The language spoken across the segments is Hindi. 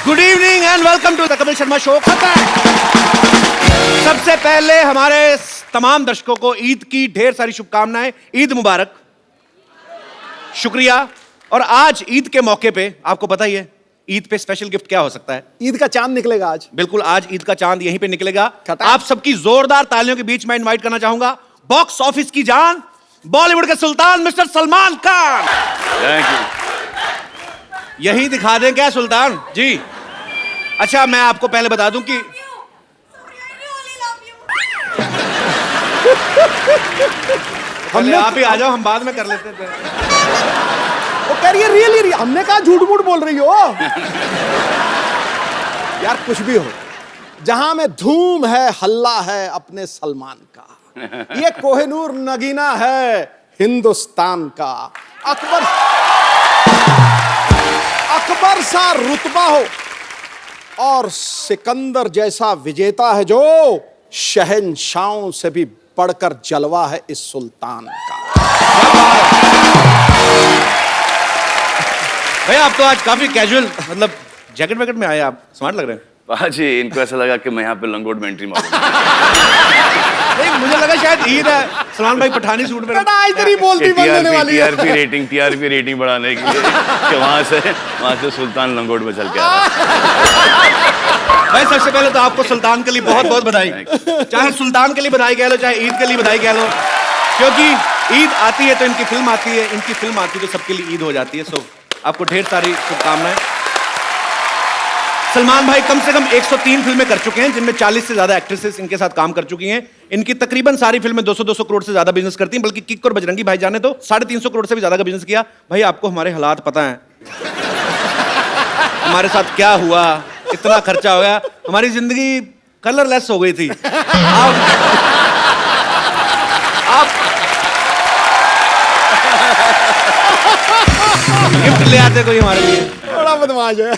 Good evening and welcome to the Kapil Sharma show. सबसे पहले हमारे तमाम दर्शकों को ईद की ढेर सारी शुभकामनाएं। ईद मुबारक, शुक्रिया। और आज ईद के मौके पे आपको पता ही है ईद पे स्पेशल गिफ्ट क्या हो सकता है? ईद का चांद निकलेगा आज। बिल्कुल, आज ईद का चांद यहीं पे निकलेगा। आप सबकी जोरदार तालियों के बीच में इनवाइट करना चाहूंगा बॉक्स ऑफिस की जान, बॉलीवुड के सुल्तान Mr Salman Khan. Thank you. यही दिखा दें क्या सुल्तान जी? अच्छा, मैं आपको पहले बता दूं कि हमने आप ही आ जाओ, हम बाद में कर लेते थे। वो कह रही है रियली, हमने कहा झूठ मूठ बोल रही हो। यार कुछ भी हो, जहां में धूम है हल्ला है अपने सलमान का। ये कोहिनूर नगीना है हिंदुस्तान का। अकबर सा रुतबा हो और सिकंदर जैसा विजेता है जो शहंशाहों से भी बढ़कर जलवा है इस सुल्तान का। भैया आप तो आज काफी कैजुअल, मतलब जैकेट वैकेट में आए, आप स्मार्ट लग रहे हैं। जी, इनको ऐसा लगा कि मैं यहाँ पे लंगोट में एंट्री मारूंगा। नहीं, मुझे लगा शायद ईद है, सलमान भाई पठानी सूट में। इतनी बोलती बंद होने वाली है। टीआरपी रेटिंग बढ़ाने के लिए कि वहाँ से सुल्तान लंगोट में चल के आ रहा है। भाई सबसे पहले तो आपको सुल्तान के लिए बहुत बहुत बधाई। चाहे सुल्तान के लिए बधाई कह लो, चाहे ईद के लिए बधाई कह लो, क्योंकि ईद आती है तो इनकी फिल्म आती है, इनकी फिल्म आती है तो सबके लिए ईद हो जाती है। सो आपको ढेर सारी शुभकामनाएं। सलमान भाई कम से कम 103 फिल्में कर चुके हैं, जिनमें 40 से ज्यादा एक्ट्रेसेस इनके साथ काम कर चुकी हैं। इनकी तकरीबन सारी फिल्में 200-200 करोड़ से ज्यादा बिजनेस करती हैं, बल्कि किक और बजरंगी भाई जाने तो 350 करोड़ से भी ज्यादा का बिजनेस किया। भाई आपको हमारे हालात पता है, हमारे साथ क्या हुआ, इतना खर्चा हो गया, हमारी जिंदगी कलरलेस हो गई थी। आप गिफ्ट ले आते कोई हमारे लिए। बड़ा बदमाश है।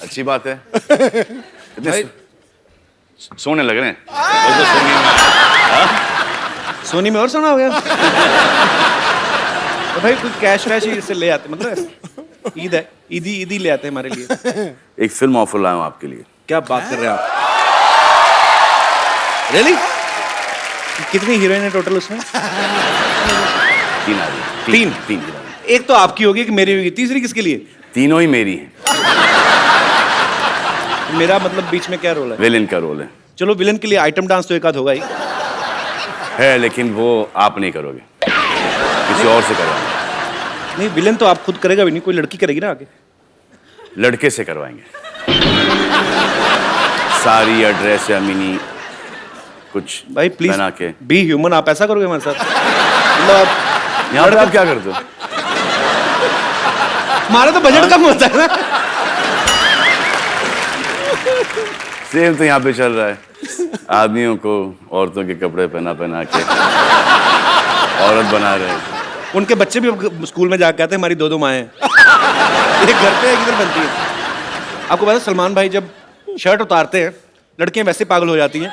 अच्छी बात है। इतने सोने लग रहे हैं। सोनी में और सोना हो गया। तो भाई कुछ कैश वैश ही इससे ले आते, मतलब ईद है, ईदी ले आते हैं हमारे लिए। एक फिल्म ऑफर लाया हूं आपके लिए। क्या बात कर रहे हैं आप? रियली? कितनी हीरोइन है टोटल उसमें? 3 आ रही। तीन हीरोइन। एक तो आपकी होगी, एक मेरी होगी, तीसरी किसके लिए? तीनों ही मेरी हैं। मेरा मतलब बीच में क्या रोल है? विलेन का रोल है। चलो विलन के लिए आइटम डांस तो एक आध होगा ही है, लेकिन वो आप नहीं करोगे, किसी और से करवाएंगे। नहीं, विलन तो आप खुद करेगा भी नहीं, कोई लड़की करेगी ना आगे। लड़के से करवाएंगे। साड़ी या ड्रेस या मिनी कुछ भाई प्लीज बना के। बी ह्यूमन, आप ऐसा करोगे हमारे साथ? मतलब यहाँ पे आप क्या करते हो? हमारा तो बजट कम होता है ना। सेम तो यहाँ पे चल रहा है। आदमियों को औरतों के कपड़े पहना के औरत बना रहे हैं। उनके बच्चे भी स्कूल में जाकर कहते हैं हमारी 2-2 माएँ हैं। एक घर पे एक इधर बनती है। आपको पता है सलमान भाई जब शर्ट उतारते हैं लड़कियां वैसे पागल हो जाती हैं।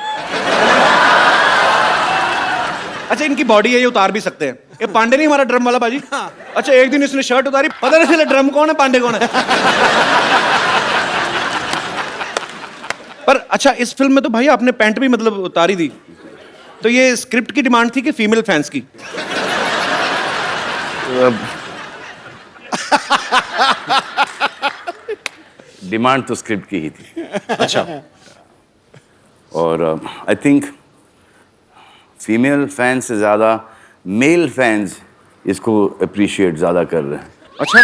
अच्छा, इनकी बॉडी है, ये उतार भी सकते हैं। ये पांडे नहीं हमारा ड्रम वाला बाजी? अच्छा, एक दिन इसने शर्ट उतारी, पता नहीं चला ड्रम कौन है पांडे कौन है। पर अच्छा, इस फिल्म में तो भाई आपने पैंट भी मतलब उतारी दी, तो ये स्क्रिप्ट की डिमांड थी कि फीमेल फैंस की? डिमांड तो स्क्रिप्ट की ही थी। अच्छा। और आई थिंक फीमेल फैंस से ज्यादा मेल फैंस इसको अप्रिशिएट ज्यादा कर रहे हैं। अच्छा,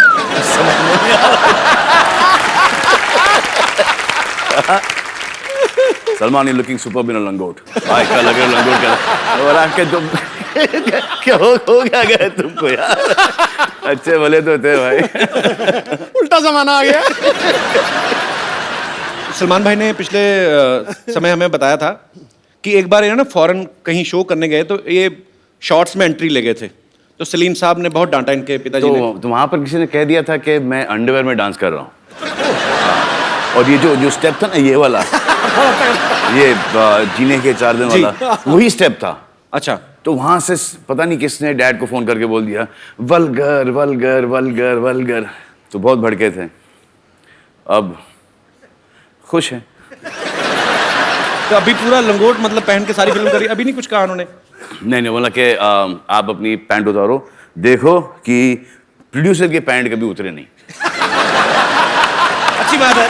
Salman is looking super in लंगोट। भाई क्या लगे लंगोट क्या? और आपके तुम क्या हो क्या गए तुमको यार? अच्छे भले तो थे भाई। उल्टा जमाना आ गया। सलमान भाई ने पिछले समय हमें बताया था कि एक बार ये ना फॉरेन कहीं शो करने गए तो ये शॉर्ट्स में एंट्री ले गए थे, तो सलीम साहब ने बहुत डांटा इनके पिताजी ने। तो वहां पर किसी ने कह दिया था कि मैं अंडरवेयर में डांस कर रहा हूँ। और ये जो स्टेप था ना, ये वाला, ये जीने के 4 दिन वाला, वही स्टेप था। अच्छा, तो वहां से पता नहीं किसने डैड को फोन करके बोल दिया वल्गर वल्गर वल्गर वल्गर, तो बहुत भड़के थे। अब खुश हैं। तो अभी पूरा लंगोट मतलब पहन के सारी फिल्म करी, अभी नहीं कुछ कहा उन्होंने? नहीं बोला कि आप अपनी पैंट उतारो, देखो कि प्रोड्यूसर के पैंट कभी उतरे नहीं। अच्छी बात है।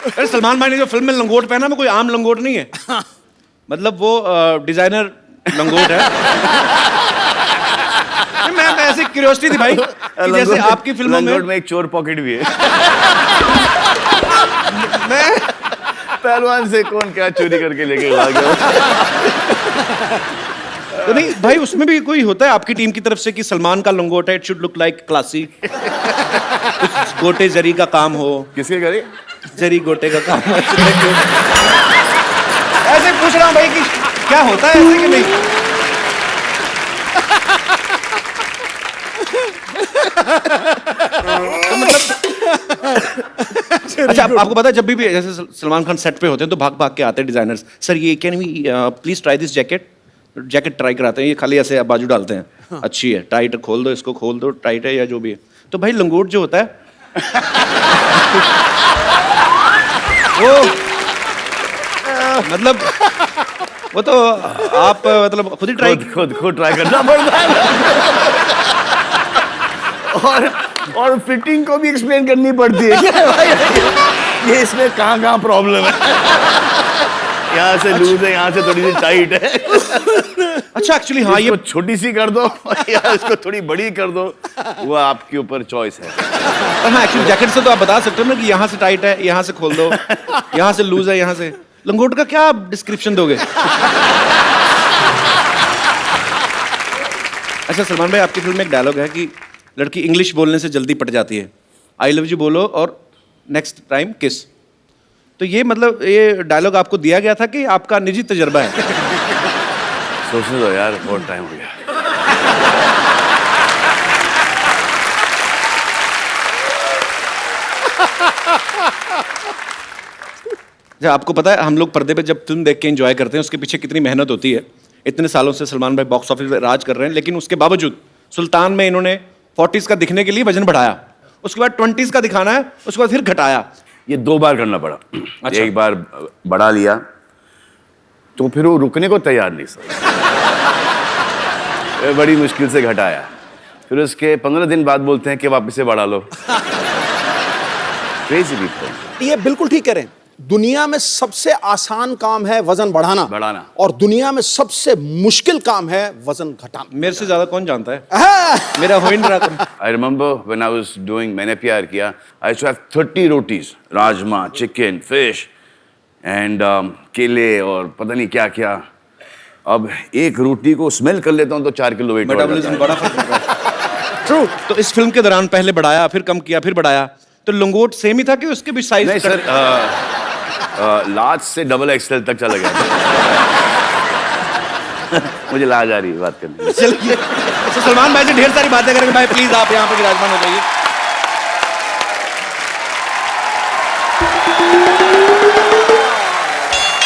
अरे सलमान भाई ने जो फिल्म में लंगोट पहना, वो कोई आम लंगोट नहीं है, मतलब वो डिजाइनर लंगोट है। मैं ऐसे क्यूरियोसिटी थी भाई कि जैसे आपकी फिल्मों में एक चोर पॉकेट भी है। मैं पहलवान से कौन क्या चोरी करके लेके भाग गया। तो नहीं भाई, उसमें भी कोई होता है आपकी टीम की तरफ से कि सलमान का लंगोट है, it should look like classy, कुछ गोटे जरी का काम हो? किसके करे? जरी गोटे का काम हो। ऐसे पूछ रहा हूँ भाई कि क्या होता है ऐसे कि नहीं? तो मतलब अच्छा, आपको पता है जब भी जैसे सलमान खान सेट पे होते हैं तो भाग भाग के आते हैं डिजाइनर्स, सर ये can we please try this jacket. Jacket try कराते हैं, ये खाली ऐसे बाजू डालते हैं, अच्छी है, टाइट है, खोल दो इसको, खोल दो, टाइट है या जो भी है। तो भाई लंगोट जो होता है वो मतलब वो तो आप मतलब खुद ही ट्राई खुद ट्राई करना पड़ता है। और फिटिंग को भी एक्सप्लेन करनी पड़ती है ये इसमें कहाँ प्रॉब्लम है, यहाँ से लूज है, यहाँ से थोड़ी सी टाइट है। अच्छा एक्चुअली हाँ, ये छोटी सी कर दो या इसको थोड़ी बड़ी कर दो, वो आपके ऊपर चॉइस है। हाँ एक्चुअली जैकेट से तो आप बता सकते हो ना कि यहाँ से टाइट है, यहाँ से खोल दो, यहाँ से लूज है, यहाँ से। लंगोट का क्या डिस्क्रिप्शन दोगे? अच्छा सलमान भाई, आपकी फिल्म में एक डायलॉग है कि लड़की इंग्लिश बोलने से जल्दी पट जाती है, आई लव यू बोलो और नेक्स्ट टाइम किस। तो ये मतलब ये डायलॉग आपको दिया गया था कि आपका निजी तजर्बा है? सोचने दो यार, बहुत टाइम हो गया। अच्छा आपको पता है हम लोग पर्दे पे जब फिल्म देख के एंजॉय करते हैं, उसके पीछे कितनी मेहनत होती है। इतने सालों से सलमान भाई बॉक्स ऑफिस पे राज कर रहे हैं, लेकिन उसके बावजूद सुल्तान में इन्होंने 40s का दिखने के लिए वजन बढ़ाया, उसके बाद 20s का दिखाना है, उसके बाद फिर घटाया। ये 2 बार करना पड़ा। अच्छा। एक बार बढ़ा लिया तो फिर वो रुकने को तैयार नहीं सर। बड़ी मुश्किल से घटाया, फिर उसके 15 दिन बाद बोलते हैं कि वापस से बढ़ा लो। Crazy people। ये बिल्कुल ठीक कह रहे हैं। दुनिया में सबसे आसान काम है वजन बढ़ाना और दुनिया में सबसे मुश्किल काम है वजन घटाना। मेरे से ज्यादा कौन जानता है? मेरा हो ही नहीं रहा। I remember when I was doing मैंने प्यार किया, I used to have 30 rotis, rajma, chicken, fish and केले और पता नहीं क्या क्या। अब एक रोटी को स्मेल कर लेता हूँ तो 4 किलो वेट। मेटाबॉलिज्म बड़ा फर्क पड़ रहा है। ट्रू। तो इस फिल्म के दौरान पहले बढ़ाया, फिर कम किया, फिर बढ़ाया, तो लंगोट सेम ही था कि उसके भी साइज? नहीं सर, लार्ज से डबल एक्सएल तक चला गया। मुझे लाज आ रही है बात करने। चलिए तो सलमान भाई से ढेर सारी बातें करेंगे। भाई प्लीज आप यहाँ पे विराजमान हो जाइए।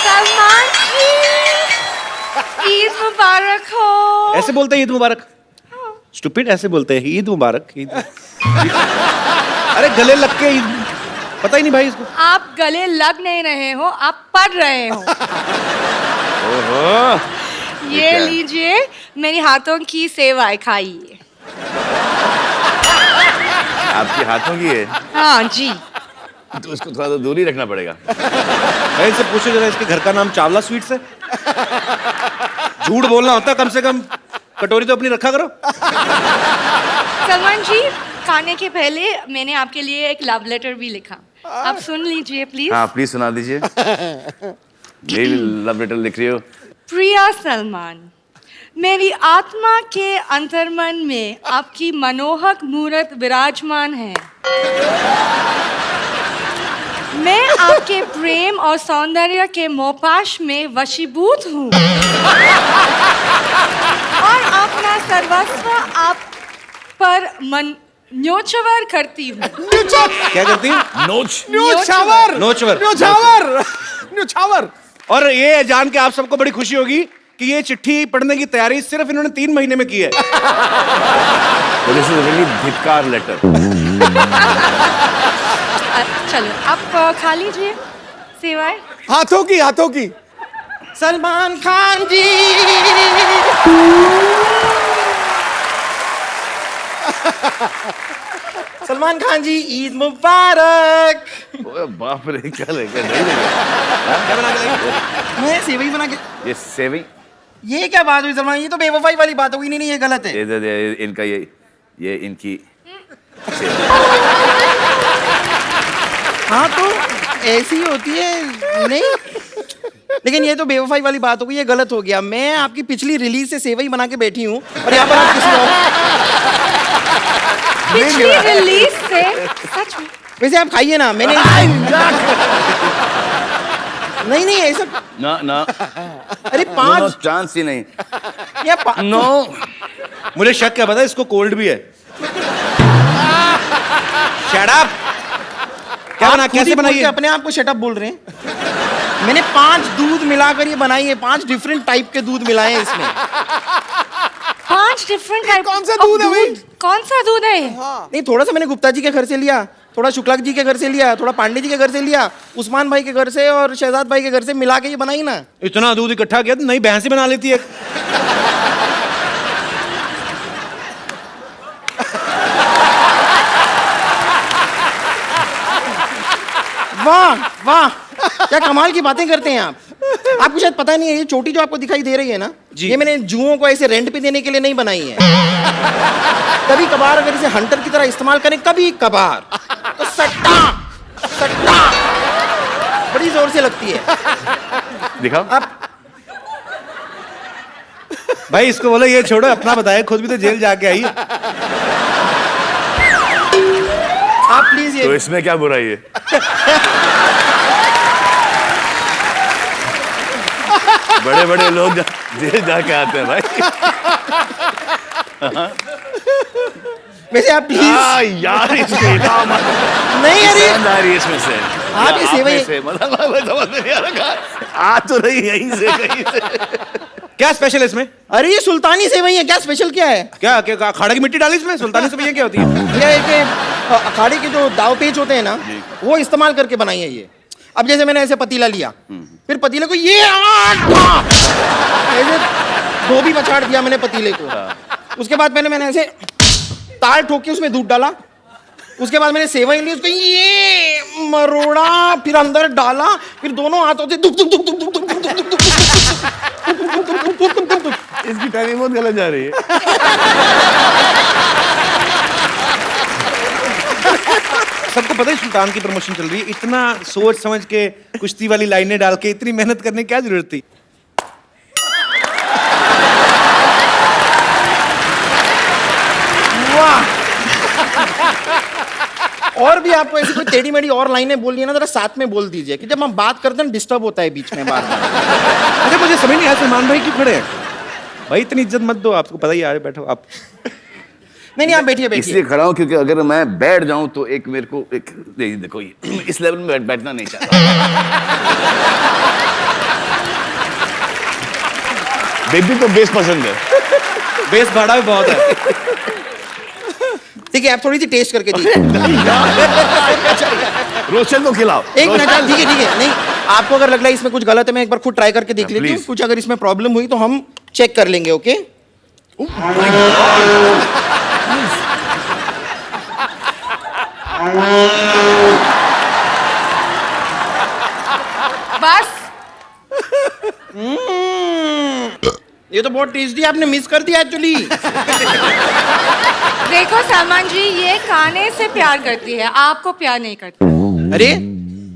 सलमान जी, ईद मुबारक हो। ऐसे बोलते हैं ईद मुबारक? स्टूपिड, ऐसे बोलते हैं ईद मुबारक। अरे गले लग के ईद, पता ही नहीं भाई इसको। आप गले लग नहीं रहे हो, आप पढ़ रहे हो। ओहो, ये लीजिए मेरी हाथों की सेवाएं, खाइए। आपके हाथों की है? हाँ जी। तो इसको थोड़ा तो दूर ही रखना पड़ेगा। भाई इनसे पूछो जरा, इसके घर का नाम चावला स्वीट्स है? झूठ बोलना होता कम से कम, कटोरी तो अपनी रखा करो। सलमान जी, खाने के पहले मैंने आपके लिए एक लव लेटर भी लिखा, आप सुन लीजिए प्लीज। हाँ प्लीज सुना दीजिए। मेरी लव लेटर लिख रही हो? प्रिया सलमान, मेरी आत्मा के अंतर्मन में आपकी मनोहक मूर्त विराजमान है। मैं आपके प्रेम और सौंदर्य के मोहपाश में वशीभूत हूँ और अपना सर्वस्व आप पर मन न्योछावर करती हूँ। क्या करती है? न्योछावर। नोचवर। न्योछावर। न्योछावर। और ये जान के आप सबको बड़ी खुशी होगी कि ये चिट्ठी पढ़ने की तैयारी सिर्फ इन्होंने 3 महीने में की है। दिस इज रियली धिक्कार लेटर। चलो आप खा लीजिए सेवाएं। हाथों की, हाथों की। सलमान खान जी। सलमान खान जी, ईद मुबारक। ओए बाप रे, क्या लेकर नहीं लेगा? क्या बना के लाई? मैं सेवई बना के। ये सेविंग, ये क्या बात हुई सलमान? ये तो बेवफाई वाली बात होगी। नहीं नहीं, ये गलत है। ये इनका ये इनकी। हाँ तो ऐसी ही होती है। नहीं, लेकिन ये तो बेवफाई वाली बात हो गई, ये गलत हो गया। मैं आपकी पिछली रिलीज से सेवई बना के बैठी हूँ और यहाँ पर आप किसी और। पिछली रिलीज से सच में। वैसे आप खाइए ना, मैंने नहीं नहीं ऐसा। ना ना, अरे नो पांच चांस ही नहीं। या नो, मुझे शक क्या पता, इसको कोल्ड भी है। Shut up. क्या बना, कैसे बनाई है? अपने आप को शटअप बोल रहे हैं। मैंने 5 दूध मिलाकर ये बनाई है। 5 डिफरेंट टाइप के दूध मिलाए हैं इसमें। 5 डिफरेंट टाइप। कौन सा दूध है भाई? कौन सा दूध है? नहीं, थोड़ा सा मैंने गुप्ता जी के घर से लिया, थोड़ा शुक्ला जी के घर से लिया, थोड़ा पांडे जी के घर से लिया, उस्मान भाई के घर से और शहजाद भाई के घर से मिला के ये बनाई ना। इतना दूध इकट्ठा किया तो नई भैंस ही बना लेती है। वाह वाह, क्या कमाल की बातें करते हैं आप। आपको शायद पता नहीं है, ये चोटी जो आपको दिखाई दे रही है ना, ये मैंने जुओं को ऐसे रेंट पे देने के लिए नहीं बनाई है। कभी कभार अगर इसे हंटर की तरह इस्तेमाल करें, कभी कभार, तो सट्टा सट्टा बड़ी जोर से लगती है। दिखाओ। आप भाई इसको बोलो ये छोड़ो, अपना बताए, खुद भी तो जेल जाके आई है। आप प्लीज तो ये इसमें क्या बुराई है? बड़े बड़े लोग जेल जाके आते हैं भाई। वैसे आप प्लीज यार इसमें नहीं, अरे आ रही है इसमें से। आप ये सेवई से मतलब समझ में नहीं आ रहा, आ तो रही यहीं से कहीं से। क्या स्पेशल है इसमें? अरे ये सुल्तानी सेवई है, क्या स्पेशल क्या है? क्या क्या अखाड़े की मिट्टी डाली इसमें? सुल्तानी सेवइयां क्या होती है? ये है कि अखाड़े के जो दाव पेच होते हैं ना, वो इस्तेमाल करके बनाई है ये। अब जैसे मैंने ऐसे पतीला लिया, फिर पतीले को ये ऐसे धोबी पछाड़ दिया मैंने पतीले को। उसके बाद मैंने ऐसे ताल ठोक के उसमें दूध डाला। उसके बाद मैंने सेवई ली, उसको ये मरोड़ा, फिर अंदर डाला, फिर दोनों हाथों से दुक दुक दुक दुक दुक दुक दुक दुक दुक दुक। इसकी टाइमिंग बहुत गलत जा रही है। सबको पता है सुल्तान की प्रमोशन चल रही है, इतना सोच समझ के कुश्ती वाली लाइनें डाल के इतनी मेहनत करने की क्या जरूरत थी? वाह। और भी आपको ऐसी कोई टेढ़ी मेढ़ी और लाइनें बोलनी है ना, जरा साथ में बोल दीजिए, कि जब हम बात करते हैं डिस्टर्ब होता है बीच में बार बार। अरे मुझे समझ नहीं आया सलमान भाई क्यों खड़े हैं? भाई इतनी इज्जत मत दो, आपको पता ही है, बैठो आप। नहीं आप बैठिए इसलिए बैठिए। खड़ा हूं क्योंकि अगर मैं बैठ जाऊं तो एक मेरे को एक देखो ये इस लेवल में बैठना नहीं चाहता। बेबी को बेस पसंद है। बेस भाड़ा भी बहुत है। ठीक है, आप थोड़ी सी टेस्ट करके दीजिए। रोशन को खिलाओ। एक मिनट, ठीक है ठीक है। नहीं, आपको अगर लग रहा है इसमें कुछ गलत है, मैं एक बार खुद ट्राई करके देख लेती हूँ। please. कुछ अगर इसमें प्रॉब्लम हुई तो हम चेक कर लेंगे। ओके? बस ये तो बहुत टेस्टी, आपने मिस कर दिया एक्चुअली। देखो सलमान जी, ये खाने से प्यार करती है, आपको प्यार नहीं करती। अरे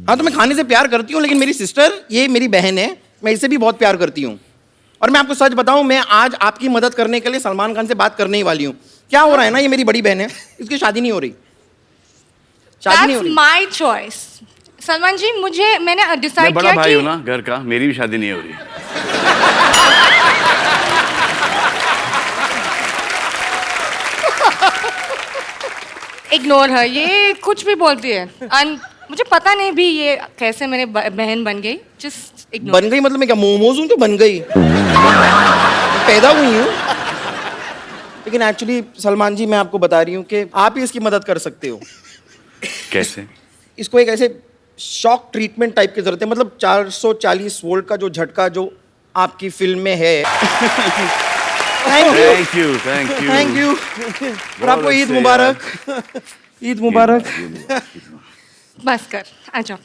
हाँ, तो मैं खाने से प्यार करती हूँ, लेकिन मेरी सिस्टर, ये मेरी बहन है, मैं इससे भी बहुत प्यार करती हूँ। और मैं आपको सच बताऊं, मैं आज आपकी मदद करने के लिए सलमान खान से बात करने ही वाली हूँ। क्या हो रहा है ना, ये मेरी बड़ी बहन है, इसकी शादी नहीं हो रही। शादी नहीं हो That's रही। my choice. सलमान जी, मैंने मैं डिसाइड बड़ा किया भाई हूं कि ना घर का, मेरी भी शादी नहीं हो रही। इग्नोर है, ये कुछ भी बोलती है। मुझे पता नहीं भी ये कैसे मेरे बहन बन गई। Just ignore. बन गई मतलब मैं क्या मोमोज हूँ तो बन गई? पैदा हुई हूँ, लेकिन एक्चुअली सलमान जी मैं आपको बता रही हूँ कि आप ही इसकी मदद कर सकते हो। कैसे? इसको एक ऐसे शॉक ट्रीटमेंट टाइप की जरूरत है, मतलब 440 वोल्ट का जो झटका जो आपकी फिल्म में है। Thank you, thank you, thank you. और आपको ईद मुबारक। ईद मुबारक। बस कर, आ जाओ।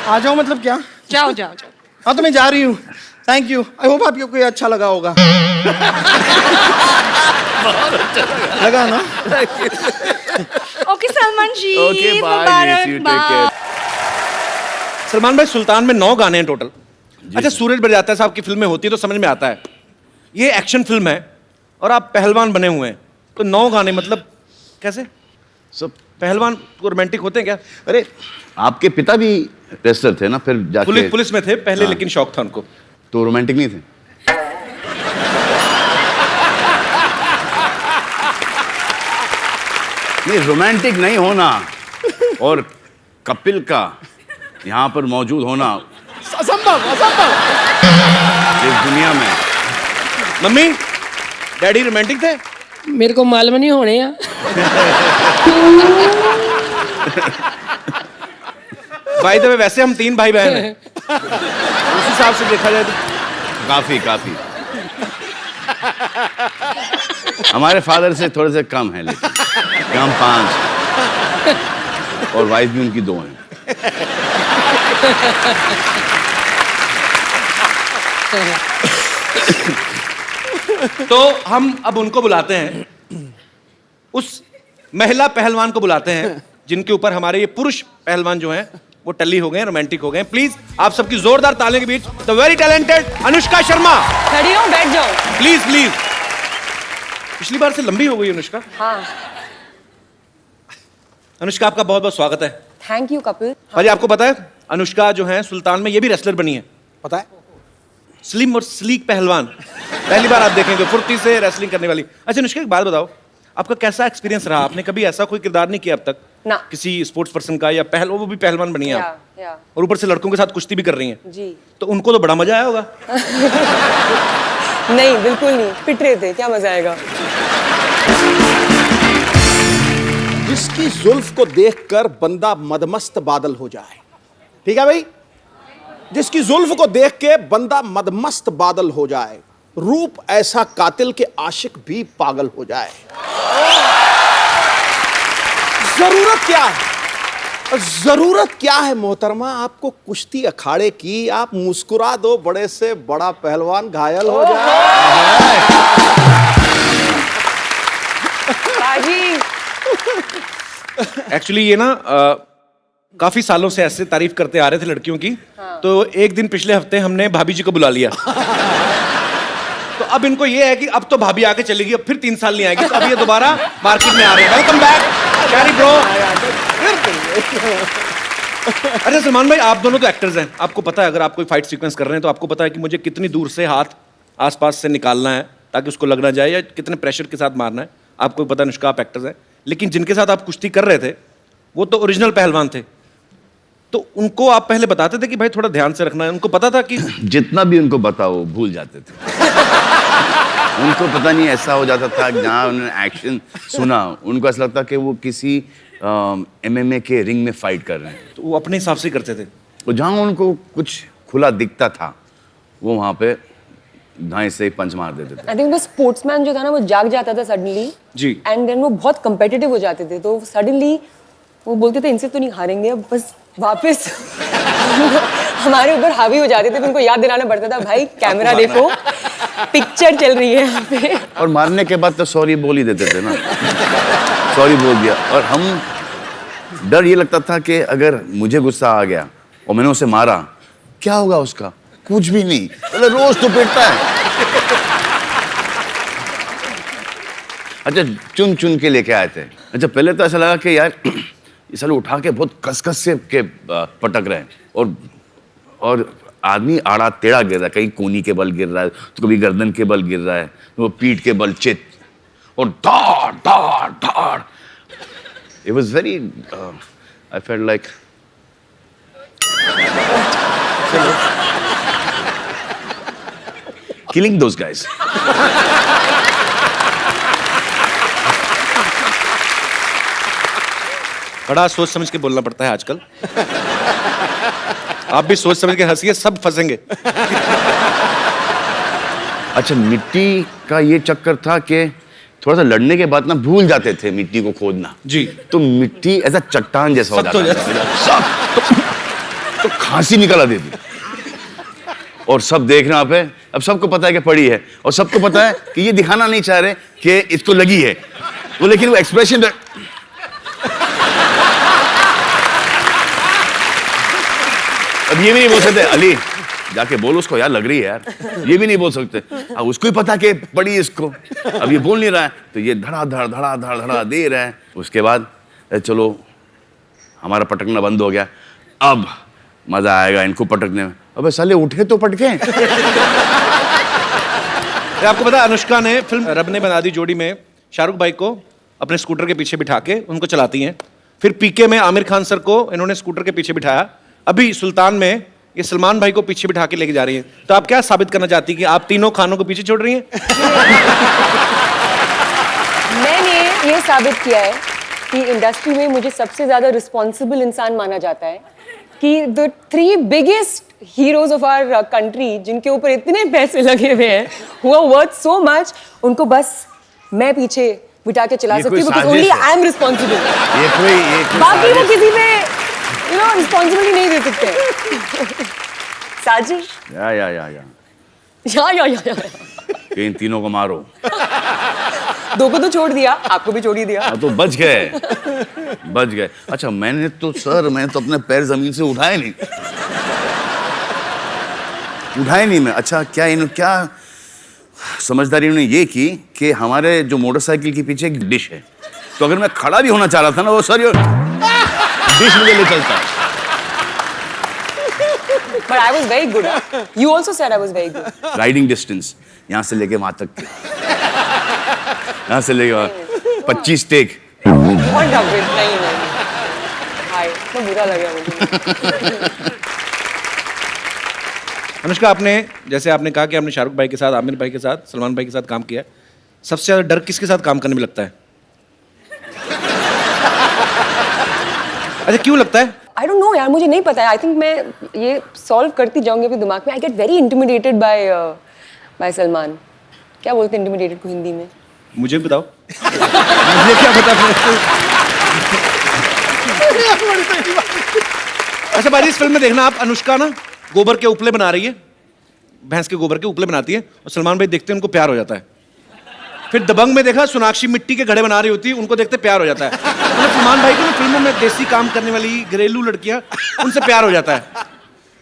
आ जाओ मतलब क्या? जाओ जाओ जाओ। हाँ तो मैं जा रही हूँ। Thank you. आई होप आपको ये अच्छा लगा होगा। लगा ना? Okay Salman ji, Okay, bye, मुबारक, miss you, take bye. care. Salman भाई, सुल्तान में 9 गाने हैं टोटल। अच्छा, सूरज बरजाता है साहब की फिल्में होती है तो समझ में आता है, ये एक्शन फिल्म है और आप पहलवान बने हुए हैं, तो 9 गाने मतलब कैसे? सब पहलवान को रोमांटिक होते हैं क्या? अरे आपके पिता भी रेसलर थे ना, फिर जाके पुलिस में थे पहले, हाँ। लेकिन शौक था उनको। तो रोमांटिक नहीं थे? नहीं, रोमांटिक नहीं होना और कपिल का यहाँ पर मौजूद होना असंभव, असंभव। इस दुनिया में। मम्मी डैडी रोमांटिक थे? मेरे को मालूम नहीं होने या भाई तो वैसे हम 3 भाई बहन हैं, उस हिसाब से देखा जाए तो काफी काफी हमारे फादर से थोड़े से कम है, लेकिन हम 5 और वाइफ भी उनकी 2 हैं। तो हम अब उनको बुलाते हैं, उस महिला पहलवान को बुलाते हैं जिनके ऊपर हमारे ये पुरुष पहलवान जो हैं वो टल्ली हो गए, रोमांटिक हो गए। प्लीज आप सबकी जोरदार तालियों के बीच the very talented Anushka Sharma. खड़ी हो, बैठ जाओ। Please please. पिछली बार से लंबी हो गई अनुष्का। हाँ, अनुष्का आपका बहुत बहुत स्वागत है। Thank you Kapil. भाई आपको पता है अनुष्का जो है सुल्तान में ये भी रेसलर बनी है। पता है? स्लिम और स्लीक पहलवान, पहली बार आप देखेंगे फुर्ती से रेसलिंग करने वाली। अच्छा अनुष्का एक बात बताओ, आपका कैसा एक्सपीरियंस रहा? आपने कभी ऐसा कोई किरदार नहीं किया अब तक ना। किसी स्पोर्ट्स पर्सन का, या वो भी पहलवान बनी है आप, या और ऊपर से लड़कों के साथ कुश्ती भी कर रही हैं, जी। तो उनको तो बड़ा मजा आया होगा। नहीं, बिल्कुल नहीं, पिट रहे थे, क्या मजा आएगा। जिसकी जुल्फ को देखकर बंदा मदमस्त बादल हो जाए, ठीक है भाई? जिसकी जुल्फ को देख के बंदा मदमस्त बादल हो जाए, रूप ऐसा कातिल के आशिक भी पागल हो जाए। जरूरत क्या है? जरूरत क्या है मोहतरमा आपको कुश्ती अखाड़े की? आप मुस्कुरा दो, बड़े से बड़ा पहलवान घायल हो जाए। बाजी। एक्चुअली ये ना काफी सालों से ऐसे तारीफ करते आ रहे थे लड़कियों की, तो एक दिन पिछले हफ्ते हमने भाभी जी को बुला लिया। तो अब इनको ये है कि अब तो भाभी आके चलेगी, अब फिर 3 साल नहीं आएगी, तो अब ये दोबारा मार्केट में आ रहे हैं। Welcome back carry bro. अच्छा सलमान भाई, आप दोनों तो एक्टर्स हैं, आपको पता है अगर आप कोई फाइट सीक्वेंस कर रहे हैं तो आपको पता है कि मुझे कितनी दूर से हाथ आसपास से निकालना है ताकि उसको लग ना जाए, या कितने प्रेशर के साथ मारना है, आपको पता है। अनुष्का आप एक्टर्स हैं, लेकिन जिनके साथ आप कुश्ती कर रहे थे वो तो ओरिजिनल पहलवान थे, तो उनको आप पहले बताते थे कि भाई थोड़ा ध्यान से रखना है? उनको पता था कि जितना भी उनको बताओ भूल जाते थे। उनको पता नहीं ऐसा हो जाता था, जहाँ उन्होंने एक्शन सुना उनको ऐसा लगता कि वो किसी MMA के रिंग में फाइट कर रहे हैं। तो वो अपने हिसाब से करते थे। तो जहाँ उनको कुछ खुला दिखता था वो वहाँ पे दाएं से पंच मार देते थे। आई थिंक वो स्पोर्ट्समैन जो था ना, वो जाग जाता था सडनली जी। एंड देन वो बहुत कंपेटिटिव हो जाते थे, तो सडनली वो बोलते थे इनसे तो नहीं हारेंगे, अब बस वापस हमारे ऊपर हावी हो जाते थे। तो उनको याद दिलाना पड़ता था, भाई कैमरा देखो, पिक्चर चल रही है यहाँ पे। और मारने के बाद तो सॉरी बोल ही देते थे ना। सॉरी बोल दिया। और हम डर ये लगता था कि अगर मुझे गुस्सा आ गया और मैंने उसे मारा, क्या होगा उसका? कुछ भी नहीं, मतलब रोज तो पिटता है। अच्छा चुन चुन के लेके आए थे। अच्छा पहले तो ऐसा लगा कि यार ये साले उठा के बहुत कस से के पटक रहे हैं, और आदमी आड़ा टेढ़ा गिर रहा है, कहीं कोनी के बल गिर रहा है, तो कभी गर्दन के बल गिर रहा है, तो वो पीठ के बल चित, और धाड़ धाड़ धाड़। It was very I felt like killing those guys. बड़ा सोच समझ के बोलना पड़ता है आजकल। आप भी सोच समझ के हंसिए, सब फंसेंगे। अच्छा, मिट्टी का ये चक्कर था कि थोड़ा सा लड़ने के बाद ना भूल जाते थे मिट्टी को खोदना। जी। तो मिट्टी ऐसा चट्टान जैसा हो सख्त हो जाता था। सख्त। तो खांसी निकल आती थी। और सब देख रहे हैं पे, अब सबको पता है कि पड़ी है, और सबको पता है कि ये दिखाना नहीं चाह रहे कि इसको लगी है, वो लेकिन वो एक्सप्रेशन अब ये भी नहीं बोल सकते, अली जाके बोल उसको यार लग रही है यार, ये भी नहीं बोल सकते। अब उसको ही पता कि पड़ी इसको, अब ये बोल नहीं रहा है, तो ये धड़ा धड़ धड़ा धड़ धड़ा दे रहा है। उसके बाद चलो हमारा पटकना बंद हो गया, अब मजा आएगा इनको पटकने में। अबे साले उठे तो पटके। आपको पता है अनुष्का ने फिल्म रब ने बना दी जोड़ी में शाहरुख भाई को अपने स्कूटर के पीछे बिठा के उनको चलाती हैं। फिर पीके में आमिर खान सर को इन्होंने स्कूटर के पीछे बिठाया। अभी सुल्तान में ये सलमान भाई को पीछे बिठा के लेके जा रही हैं। तो आप क्या साबित करना चाहती हैं कि आप तीनों खानों को पीछे छोड़ रही हैं? मैंने ये साबित किया है कि इंडस्ट्री में मुझे सबसे ज्यादा रिस्पॉन्सिबल इंसान माना जाता है, कि the 3 biggest heroes of our country जिनके ऊपर इतने पैसे लगे हुए हैं, who are worth so much, उनको बस मैं पीछे बिठा के चला सकती हूँ, because only I am responsible। ये कोई बाकी वो किसी पे रिस्पॉन्सिबिलिटी नहीं दे सकते। साजिश। या। इन तीनों को मारो। 2 को तो छोड़ दिया, आपको भी छोड़ ही दिया। तो बच गए। अच्छा, मैंने तो अपने पैर जमीन से उठाए नहीं मैं। अच्छा, क्या समझदारी उन्होंने ये की कि हमारे जो मोटरसाइकिल के पीछे एक डिश है, तो अगर मैं खड़ा भी होना चाह रहा था ना, वो सर डिश मुझे ले चलता। But I was very good. You also said I was very good. Riding distance यहाँ से लेके वहां तक, यहाँ से लेके 25 टेक। What a bit, नहीं। हाय, तो बुरा लगा मुझे। अनुष्का, आपने जैसे आपने कहा कि आपने शाहरुख भाई के साथ, आमिर भाई के साथ, सलमान भाई के साथ काम किया, सबसे ज्यादा डर किसके साथ काम करने में लगता है? अच्छा, क्यों लगता है? I don't know यार, मुझे नहीं पता है। I think मैं ये सॉल्व करती जाऊंगी अपने दिमाग में। I get very intimidated by Salman. क्या बोलते हैं intimidated को हिंदी में? मुझे भी बताओ। मुझे क्या पता। अच्छा बाजी, इस फिल्म में देखना आप, अनुष्का ना गोबर के उपले बना रही है, भैंस के गोबर के उपले बनाती है, और सलमान भाई देखते हैं उनको प्यार हो जाता है। फिर दबंग में देखा सोनाक्षी मिट्टी के घड़े बना रही होती है, उनको देखते प्यार हो जाता है। मतलब सलमान भाई को ना फिल्मों में देसी काम करने वाली घरेलू लड़कियां, उनसे प्यार हो जाता है।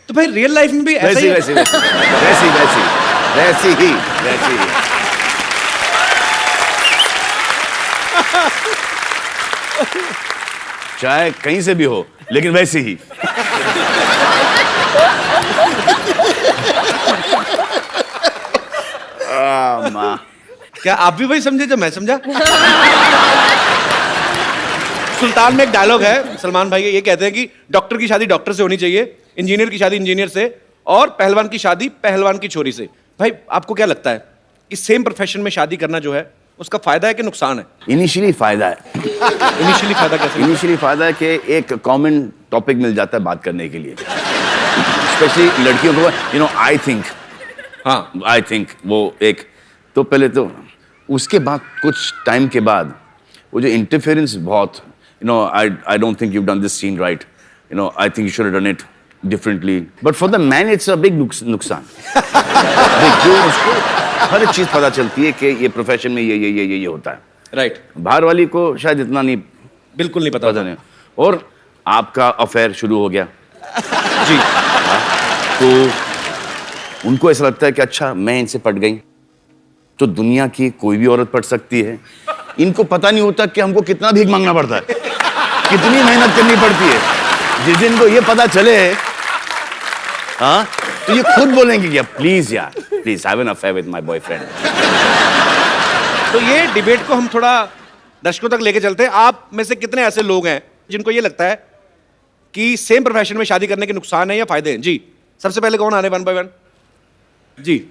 तो भाई रियल लाइफ में भी ऐसा ही वैसी ही। चाहे कहीं से भी हो, लेकिन वैसी ही। माँ, क्या आप भी वही समझे जो मैं समझा? सुल्तान में एक डायलॉग है, सलमान भाई ये कहते हैं कि डॉक्टर की शादी डॉक्टर से होनी चाहिए, इंजीनियर की शादी इंजीनियर से, और पहलवान की शादी पहलवान की छोरी से। भाई आपको क्या लगता है कि सेम प्रोफेशन में शादी करना जो है उसका फायदा है कि नुकसान है? इनिशियली फायदा है। इनिशियली फायदा कैसे? इनिशियली फायदा है कि एक कॉमन टॉपिक मिल जाता है बात करने के लिए, स्पेशली लड़कियों को। आई थिंक वो एक तो पहले तो, उसके बाद कुछ टाइम के बाद वो जो इंटरफेरेंस बहुत, I don't think you done this scene right, I think you should have done it differently, but for the man it's a big नुकसान। जो उसको हर चीज पता चलती है कि ये प्रोफेशन में ये होता है, राइट। बाहर वाली को शायद इतना नहीं, बिल्कुल नहीं पता नहीं। और आपका अफेयर शुरू हो गया जी, तो उनको ऐसा लगता है कि अच्छा मैं इनसे पट गई तो दुनिया की कोई भी औरत पट सकती है। इनको पता नहीं होता कि हमको कितना भीख मांगना पड़ता है, कितनी मेहनत करनी पड़ती है। जिस दिन को ये पता चले, हाँ, तो ये खुद बोलेंगे कि प्लीज यार, please have an affair with my boyfriend. तो ये डिबेट को हम थोड़ा दर्शकों तक लेके चलते हैं। आप में से कितने ऐसे लोग हैं जिनको ये लगता है कि सेम प्रोफेशन में शादी करने के नुकसान है या फायदे हैं? जी, सबसे पहले कौन आ रहे 1 by 1? Ji,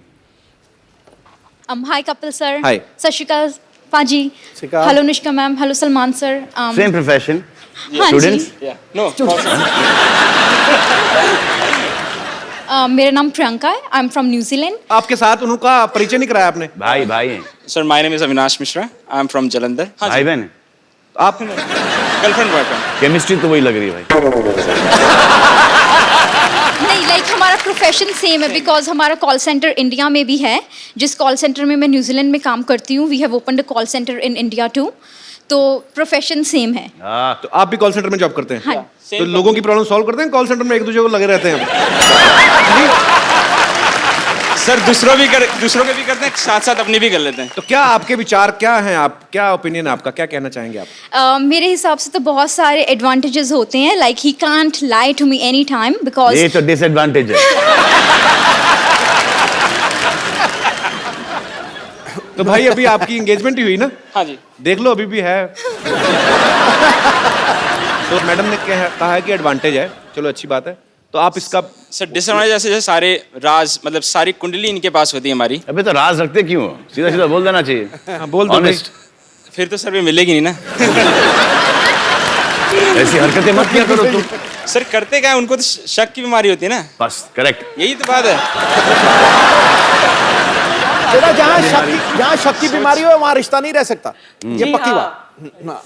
Hi Kapil sir. Hi. सत श्री अकाल पाजी. श्री अकाल. Hello Anushka ma'am. Hello Salman sir. Same profession. हाँ Students? जी. No. मेरा नाम प्रियंका है. I am from New Zealand. आपके साथ उनका परिचय नहीं कराया आपने? भाई भाई हैं. Sir, my name is Avinash Mishra. I'm from Jalandhar. भाई बहन. आप Girlfriend, boyfriend. केमिस्ट्री तो वही लग रही है भाई. नहीं लाइक हमारा प्रोफेशन सेम है बिकॉज हमारा कॉल सेंटर इंडिया में भी है. जिस कॉल सेंटर में मैं न्यूजीलैंड में काम करती हूँ we have opened a call centre in India too. तो प्रोफेशन सेम है. तो आप भी कॉल सेंटर में जॉब करते हैं? हाँ. तो लोगों की प्रॉब्लम सॉल्व करते हैं कॉल सेंटर में, एक दूसरे को लगे रहते हैं? सर दूसरों के भी करते हैं, साथ साथ अपनी भी कर लेते हैं. तो क्या आपके विचार क्या हैं, आप क्या ओपिनियन है आपका, क्या कहना चाहेंगे आप? मेरे हिसाब से तो बहुत सारे एडवांटेजेस होते हैं. Like he can't lie to me any time because ये तो डिसएडवांटेज है. तो भाई अभी आपकी एंगेजमेंट ही हुई ना? हाँ जी. देख लो अभी भी है. तो मैडम ने कहा है कि एडवांटेज है, चलो अच्छी बात है. तो आप इसका सर डिसएडवांटेज ऐसे जैसे सारे राज मतलब सारी कुंडली इनके पास होती है हमारी. अबे तो राज रखते क्यों? सीधा सीधा बोल देना चाहिए. हाँ, बोल दो भाई. Honest. फिर तो सर भी मिलेगी नहीं ना. ऐसी हरकतें मत किया करो तुम. सर करते क्या है, उनको तो शक की बीमारी होती है ना. बस करेक्ट. यही तो बात है. बेटा जहाँ शक की बीमारी हो वहाँ रिश्ता नहीं रह सकता. ये पक्की बात.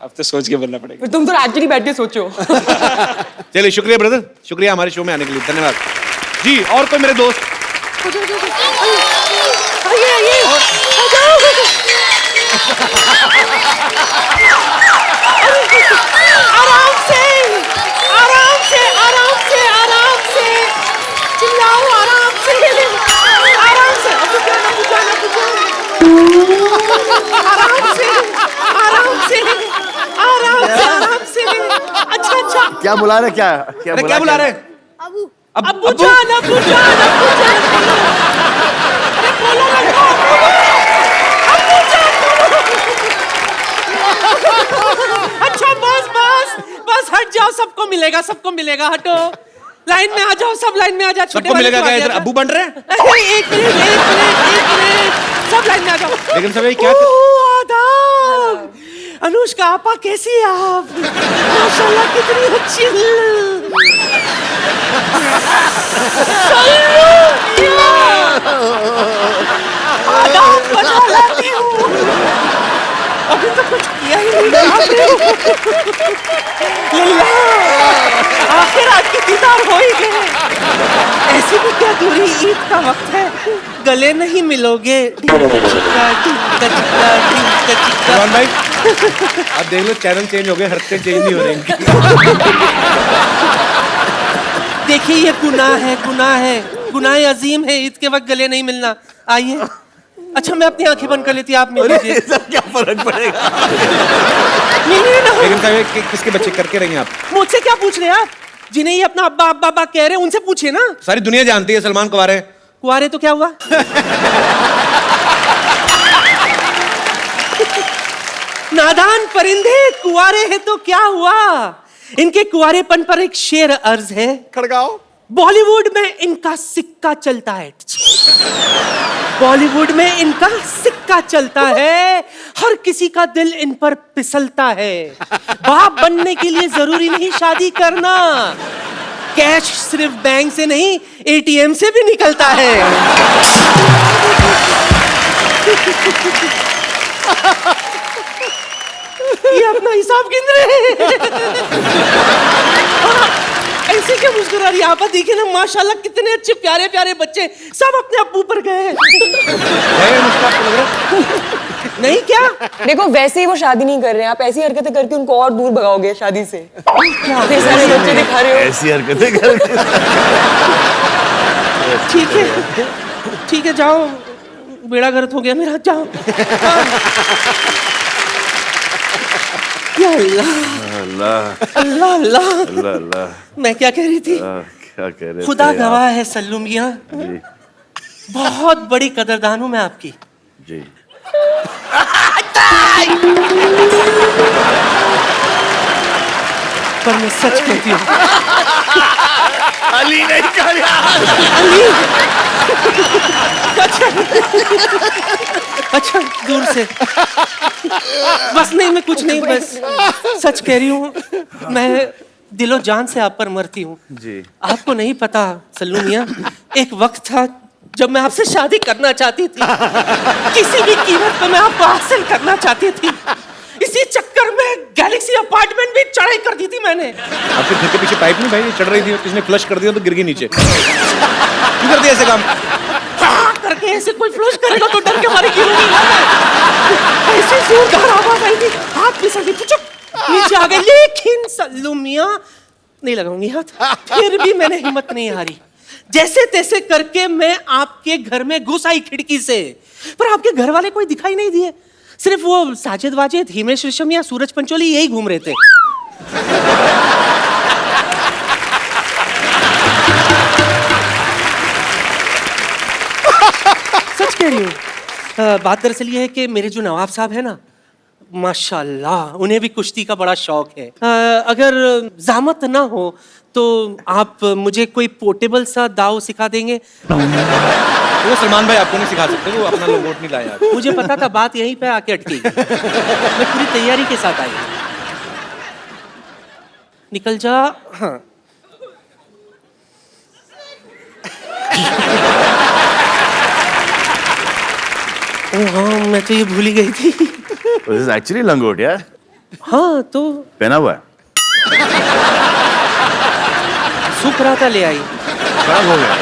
अब तो सोच के बोलना पड़ेगा. फिर तुम तो एक्चुअली बैठ के सोचो. चलिए शुक्रिया ब्रदर, शुक्रिया हमारे शो में आने के लिए, धन्यवाद जी. और कोई मेरे दोस्त? आराम से आराम से आराम से आराम से चिल्लाओ. आराम से आराम से. आराम से आराम से आराम से आराम से. अच्छा. क्या बुला रहे? क्या अरे क्या बुला रहे? अब्बू जान अब्बू जान अब्बू जान बोलो. अरे बोलो ना. अब्बू जान अच्छा बस हट जाओ. सबको मिलेगा. हटो. लाइन में आ जाओ, सब लाइन में आ जाओ. सबको मिलेगा क्या? इधर अब्बू बन रहे हैं? एक मिनट सब लाइन में आ जाओ. लेकिन सब ये क्या आदाब. अनुष्का आपा कैसी है आप? माशाल्लाह कितनी अच्छी. आदाब बना लाती हूँ. अभी तो कुछ किया ही नहीं. आखिर आपकी दीदार हो ही गए. ऐसी भी क्या दूरी, ईद का वक्त है, गले नहीं मिलोगे. सलमान भाई अब देख लो चैनल चेंज हो गए, हरकतें चेंज नहीं हो रही इनकी. देखिए ये गुनाह है गुनाह अजीम है. ईद के वक्त गले नहीं मिलना. आइए. अच्छा मैं अपनी आंखें बंद कर लेती, आप मिल लीजिए. क्या फर्क पड़ेगा? मिलिए ना. लेकिन साहब ये किसके बच्चे करके रही हैं आप? मुझसे क्या पूछ रहे हैं आप? जिन्हें ये अपना अब्बा अब्बा अब्बा कह रहे हैं उनसे पूछिए ना. सारी दुनिया जानती है सलमान कुंवारे हैं. कुआरे तो क्या हुआ? नादान परिंदे, कुआरे हैं तो क्या हुआ? इनके कुआरेपन पर एक शेर अर्ज है. खड़गाओ. बॉलीवुड में इनका सिक्का चलता है. बॉलीवुड में इनका सिक्का चलता है. हर किसी का दिल इन पर फिसलता है. बाप बनने के लिए जरूरी नहीं शादी करना. कैश सिर्फ बैंक से नहीं एटीएम से भी निकलता है. ये अपना हिसाब गिन रहे हैं. ऐसे क्या मुस्कुरा रही है आप? देखिए ना माशाल्लाह कितने अच्छे प्यारे प्यारे बच्चे सब अपने अब्बू पर गए. नहीं क्या? देखो वैसे ही वो शादी नहीं कर रहे हैं. आप ऐसी हरकतें करके उनको और दूर भगाओगे शादी से. इतने सारे बच्चे दिखा रहे हो. ऐसी हरकतें करके. ठीक है जाओ. बेड़ा गर्क हो गया मेरा. जाओ. या अल्लाह अल्लाह अल्लाह अल्लाह अल्लाह. मैं क्या कह रही थी? क्या कह रहे खुदा थे गवाह है सल्लू मियां, जी बहुत बड़ी कदरदान हूं मैं आपकी. जी. पर मैं सच कहती हूँ अली नहीं कहा यार। अच्छा दूर से बस नहीं, मैं कुछ नहीं, बस सच कह रही हूँ, मैं दिलो जान से आप पर मरती हूँ जी। आपको नहीं पता सल्लू मियाँ, एक वक्त था जब मैं आपसे शादी करना चाहती थी, किसी भी कीमत पर मैं आपको हासिल करना चाहती थी। इसी चक्कर में गैलेक्सी अपार्टमेंट भी चढ़ाई कर दी थी मैंने। आपके घर के पीछे पाइप नहीं भाई चढ़ रही थी, किसने फ्लश कर दिया तो गिर गई नीचे। क्यों कर दिया ऐसे काम? करके ऐसे कोई फ्लश करेगा तो डर के मारे गिरूंगी। ऐसे जोरदार आवाज आई थी, हाथ फिसल गई, नीचे आ गए। लेकिन सल्लू मियाँ नहीं लगाऊंगी हाथ, फिर भी मैंने हिम्मत नहीं हारी। जैसे तैसे करके मैं आपके घर में घुस आई खिड़की से, पर आपके घर वाले कोई दिखाई नहीं दिए, सिर्फ वो साजिद वाजिद, हिमेश रेशमिया, सूरज पंचोली यही घूम रहे थे। सच कह रही हूँ। बात दरअसल ये है कि मेरे जो नवाब साहब है ना, माशाल्लाह उन्हें भी कुश्ती का बड़ा शौक है। अगर ज़हमत ना हो तो आप मुझे कोई पोर्टेबल सा दाव सिखा देंगे? वो सलमान भाई आपको नहीं सिखा सकते, वो अपना लोग वोट नहीं लाए आप। मुझे पता था बात यहीं पे आके अटकी। मैं पूरी तैयारी के साथ आई। निकल जा। हाँ हाँ, मैं तो ये भूल ही गई थी। दिस इज एक्चुअली लंगोट यार। हाँ तो पहना हुआ है, सूख रहा था, ले आई। खराब हो गया।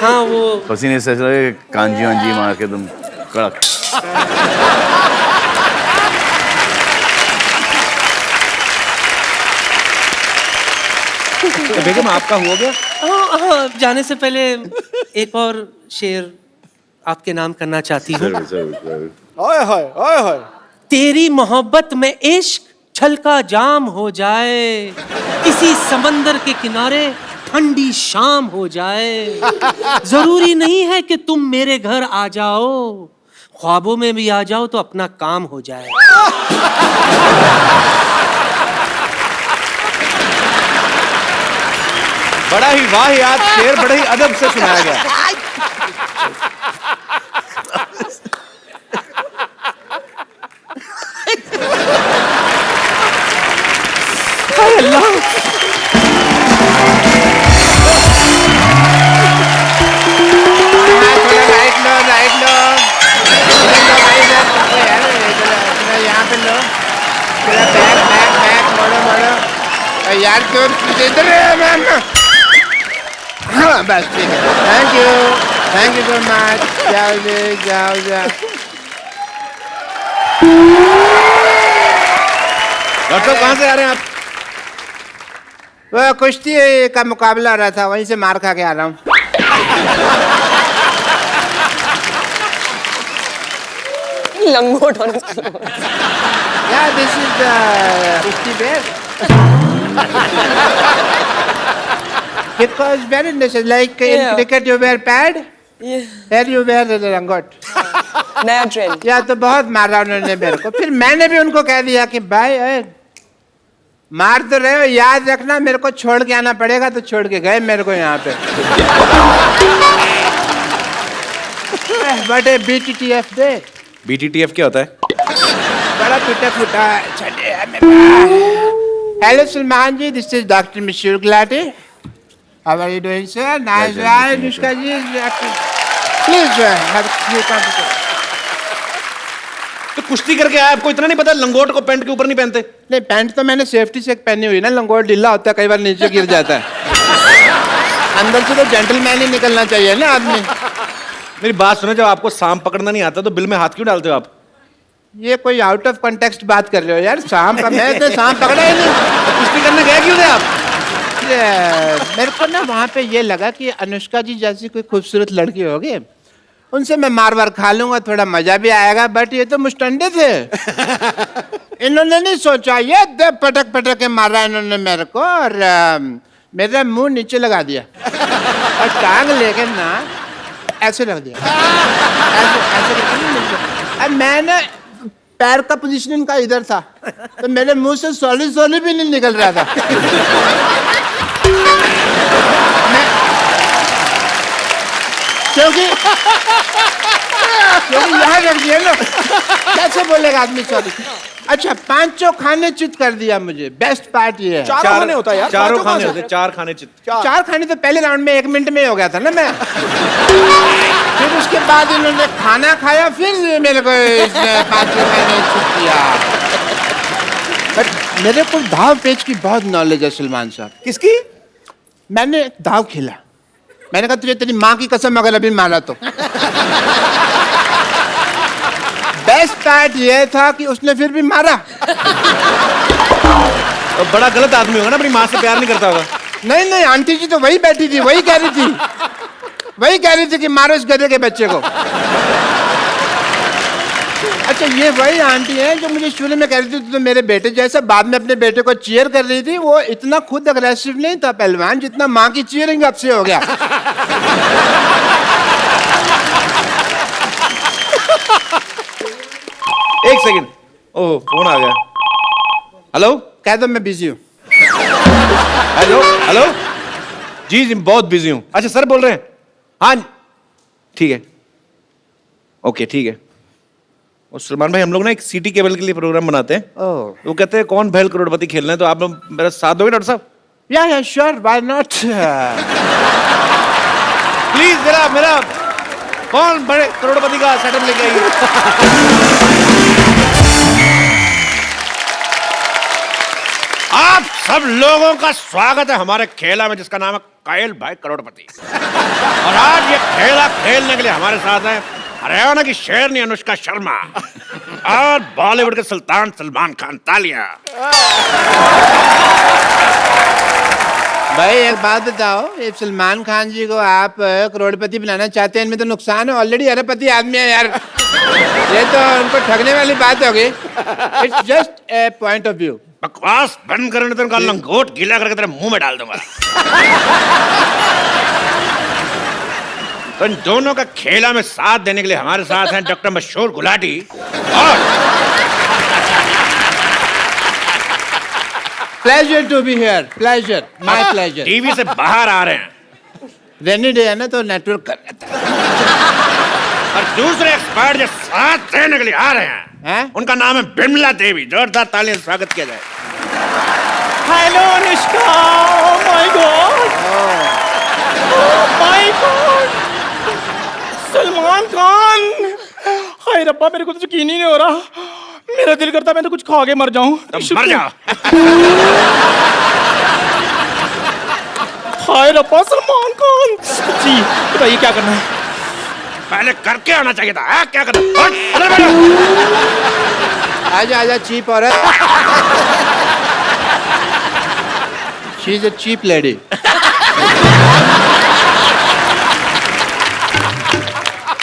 हाँ वो पसीने से ऐसा लगे कांजी वांजी मार के तुम कड़क। तो बेगम आपका हो गया? हाँ हाँ, जाने से पहले एक और शेर आपके नाम करना चाहती हूँ। ओए होए ओए होए। तेरी मोहब्बत में इश्क छलका जाम हो जाए, किसी समंदर के किनारे ठंडी शाम हो जाए। जरूरी नहीं है कि तुम मेरे घर आ जाओ, ख्वाबों में भी आ जाओ तो अपना काम हो जाए। बड़ा ही वाहियात शेर बड़े ही अदब से सुनाया गया। हाय अल्लाह। यार क्यों इधर हाँ बस ठीक है, थैंक यू सो मच। जाओ जी, जाओ जाओ। डॉक्टर साहब कहाँ से आ रहे हैं आप? वो कुश्ती का मुकाबला हो रहा था, वहीं से मार खा के आ रहा हूँ। लंगोट होने Yeah, this is the kushti bear. Because very necessary. Like in Yeah. cricket you wear pad, here you wear the langot. नया ट्रेंड। या तो बहुत मारा उन्होंने मेरे को, फिर मैंने भी उनको कह दिया कि भाई मार तो रहे हो, याद रखना मेरे को छोड़ के आना पड़ेगा, तो छोड़ के गए मेरे को यहाँ पे। But BTTF they. BTTF क्या होता है? बड़ा टूटा फूटा है। Hello Salman ji, this is doctor Mashoor Gulati. How are you doing sir? Nice right Anushka ji, please तो कुश्ती करके आया, आपको इतना नहीं पता लंगोट को पैंट के ऊपर नहीं पहनते? नहीं, पैंट तो मैंने सेफ्टी से पहनी हुई ना, लंगोट ढीला होता है, कई बार नीचे गिर जाता है। अंदर से तो जेंटलमैन ही निकलना चाहिए ना आदमी। मेरी बात सुनो, जब आपको सांप पकड़ना नहीं आता तो बिल में हाथ क्यों डालते हो आप? ये कोई आउट ऑफ कॉन्टेक्स्ट बात कर रहे हो यार। सांप का मैं तो सांप पकड़ा ही नहीं। कुश्ती करने गए क्यों थे आप? मेरे को ना वहाँ पे ये लगा कि अनुष्का जी जैसी कोई खूबसूरत लड़की होगी, उनसे मैं मार वार खा लूंगा, थोड़ा मजा भी आएगा। बट ये तो मुस्टंडे थे। इन्होंने नहीं सोचा, ये पटक पटक के मारा इन्होंने मेरे को, और मेरा मुंह नीचे लगा दिया और टांग लेके ना ऐसे रख दिया। ऐसे मैंने पैर का पोजीशन इनका इधर था, तो मेरे मुंह से सॉली भी नहीं निकल रहा था। क्योंकि यहाँ रख दिया ना, कैसे बोलेगा आदमी सॉरी। अच्छा, 5 खाने चित कर दिया मुझे, बेस्ट पार्ट ये है। चारों खाने होता है यार, चारों पांचों कहाँ खाने से? होते, 4 खाने चित। 4 खाने तो पहले राउंड में 1 मिनट में ही हो गया था ना मैं। फिर उसके बाद इन्होंने खाना खाया, फिर मेरे को इसने 5 खाने चित किया। बट मेरे को दाव पेच की बहुत नॉलेज है सलमान साहब। किसकी? मैंने दाव खेला, मैंने कहा तुझे तेरी माँ की कसम अगर अभी मारा तो। बेस्ट पार्ट ये था कि उसने फिर भी मारा। और बड़ा गलत आदमी होगा ना, अपनी माँ से प्यार नहीं करता होगा। नहीं नहीं, आंटी जी तो वही बैठी थी, वही कह रही थी कि मारो इस गधे के बच्चे को। अच्छा, ये वही आंटी है जो मुझे शुरू में कह रही थी तो मेरे बेटे जैसा, बाद में अपने बेटे को चीयर कर रही थी। वो इतना खुद अग्रेसिव नहीं था पहलवान, जितना माँ की चीयरिंग अब से हो गया। एक सेकंड, ओह फोन आ गया। हेलो, कह दो मैं बिजी हूँ। हेलो हेलो, जी जी बहुत बिजी हूँ। अच्छा सर बोल रहे हैं? हाँ ठीक है, ओके ठीक है। और सलमान भाई, हम लोग ना एक सिटी केबल के लिए प्रोग्राम बनाते हैं। वो कहते हैं कौन भैल करोड़पति खेलना है, तो आप लोग मेरा साथ दोगे डॉक्टर साहब? या श्योर, व्हाई नॉट। प्लीज मेरा कौन बड़े करोड़पति का सेटअप लेके आइए। आप सब लोगों का स्वागत है हमारे खेला में, जिसका नाम है कायल भाई करोड़पति। और आज ये खेला खेलने के लिए हमारे साथ है हरियाणा की शेरनी अनुष्का शर्मा और बॉलीवुड के सुल्तान सलमान खान। तालियां। भाई एक बात बताओ, ये सलमान खान जी को आप करोड़पति बनाना चाहते हैं, इनमें तो नुकसान है, ऑलरेडी अरबपति आदमी है यार। ये तो उनको ठगने वाली बात होगी। It's just a point of view. बकवास बंद करने तो उनका लंगोट गीला करके तेरे मुंह में डाल दूंगा। तो इन दोनों का खेला में साथ देने के लिए हमारे साथ हैं डॉक्टर मशहूर गुलाटी और pleasure to be here, pleasure, my pleasure. TV से बाहर आ रहे हैं। रेनी डे है ना, तो नेटवर्क कर रहा था। और दूसरे एक्सपर्ट जो साथ देने के लिए आ रहे हैं, उनका नाम है बिमला देवी। जोरदार तालियों से स्वागत किया जाए। Hello Anushka, oh my God, oh my God, Salman Khan. हाय रब्बा, मेरे को तो यकीन ही नहीं हो रहा। मेरा दिल करता मैं तो कुछ खा के मर जाऊं। मर जाओ। हाय रब्बा, सलमान खान जी बताइए क्या करना है? पहले करके आना चाहिए था। क्या करना? आजा आजा चीप औरत। She is a cheap lady.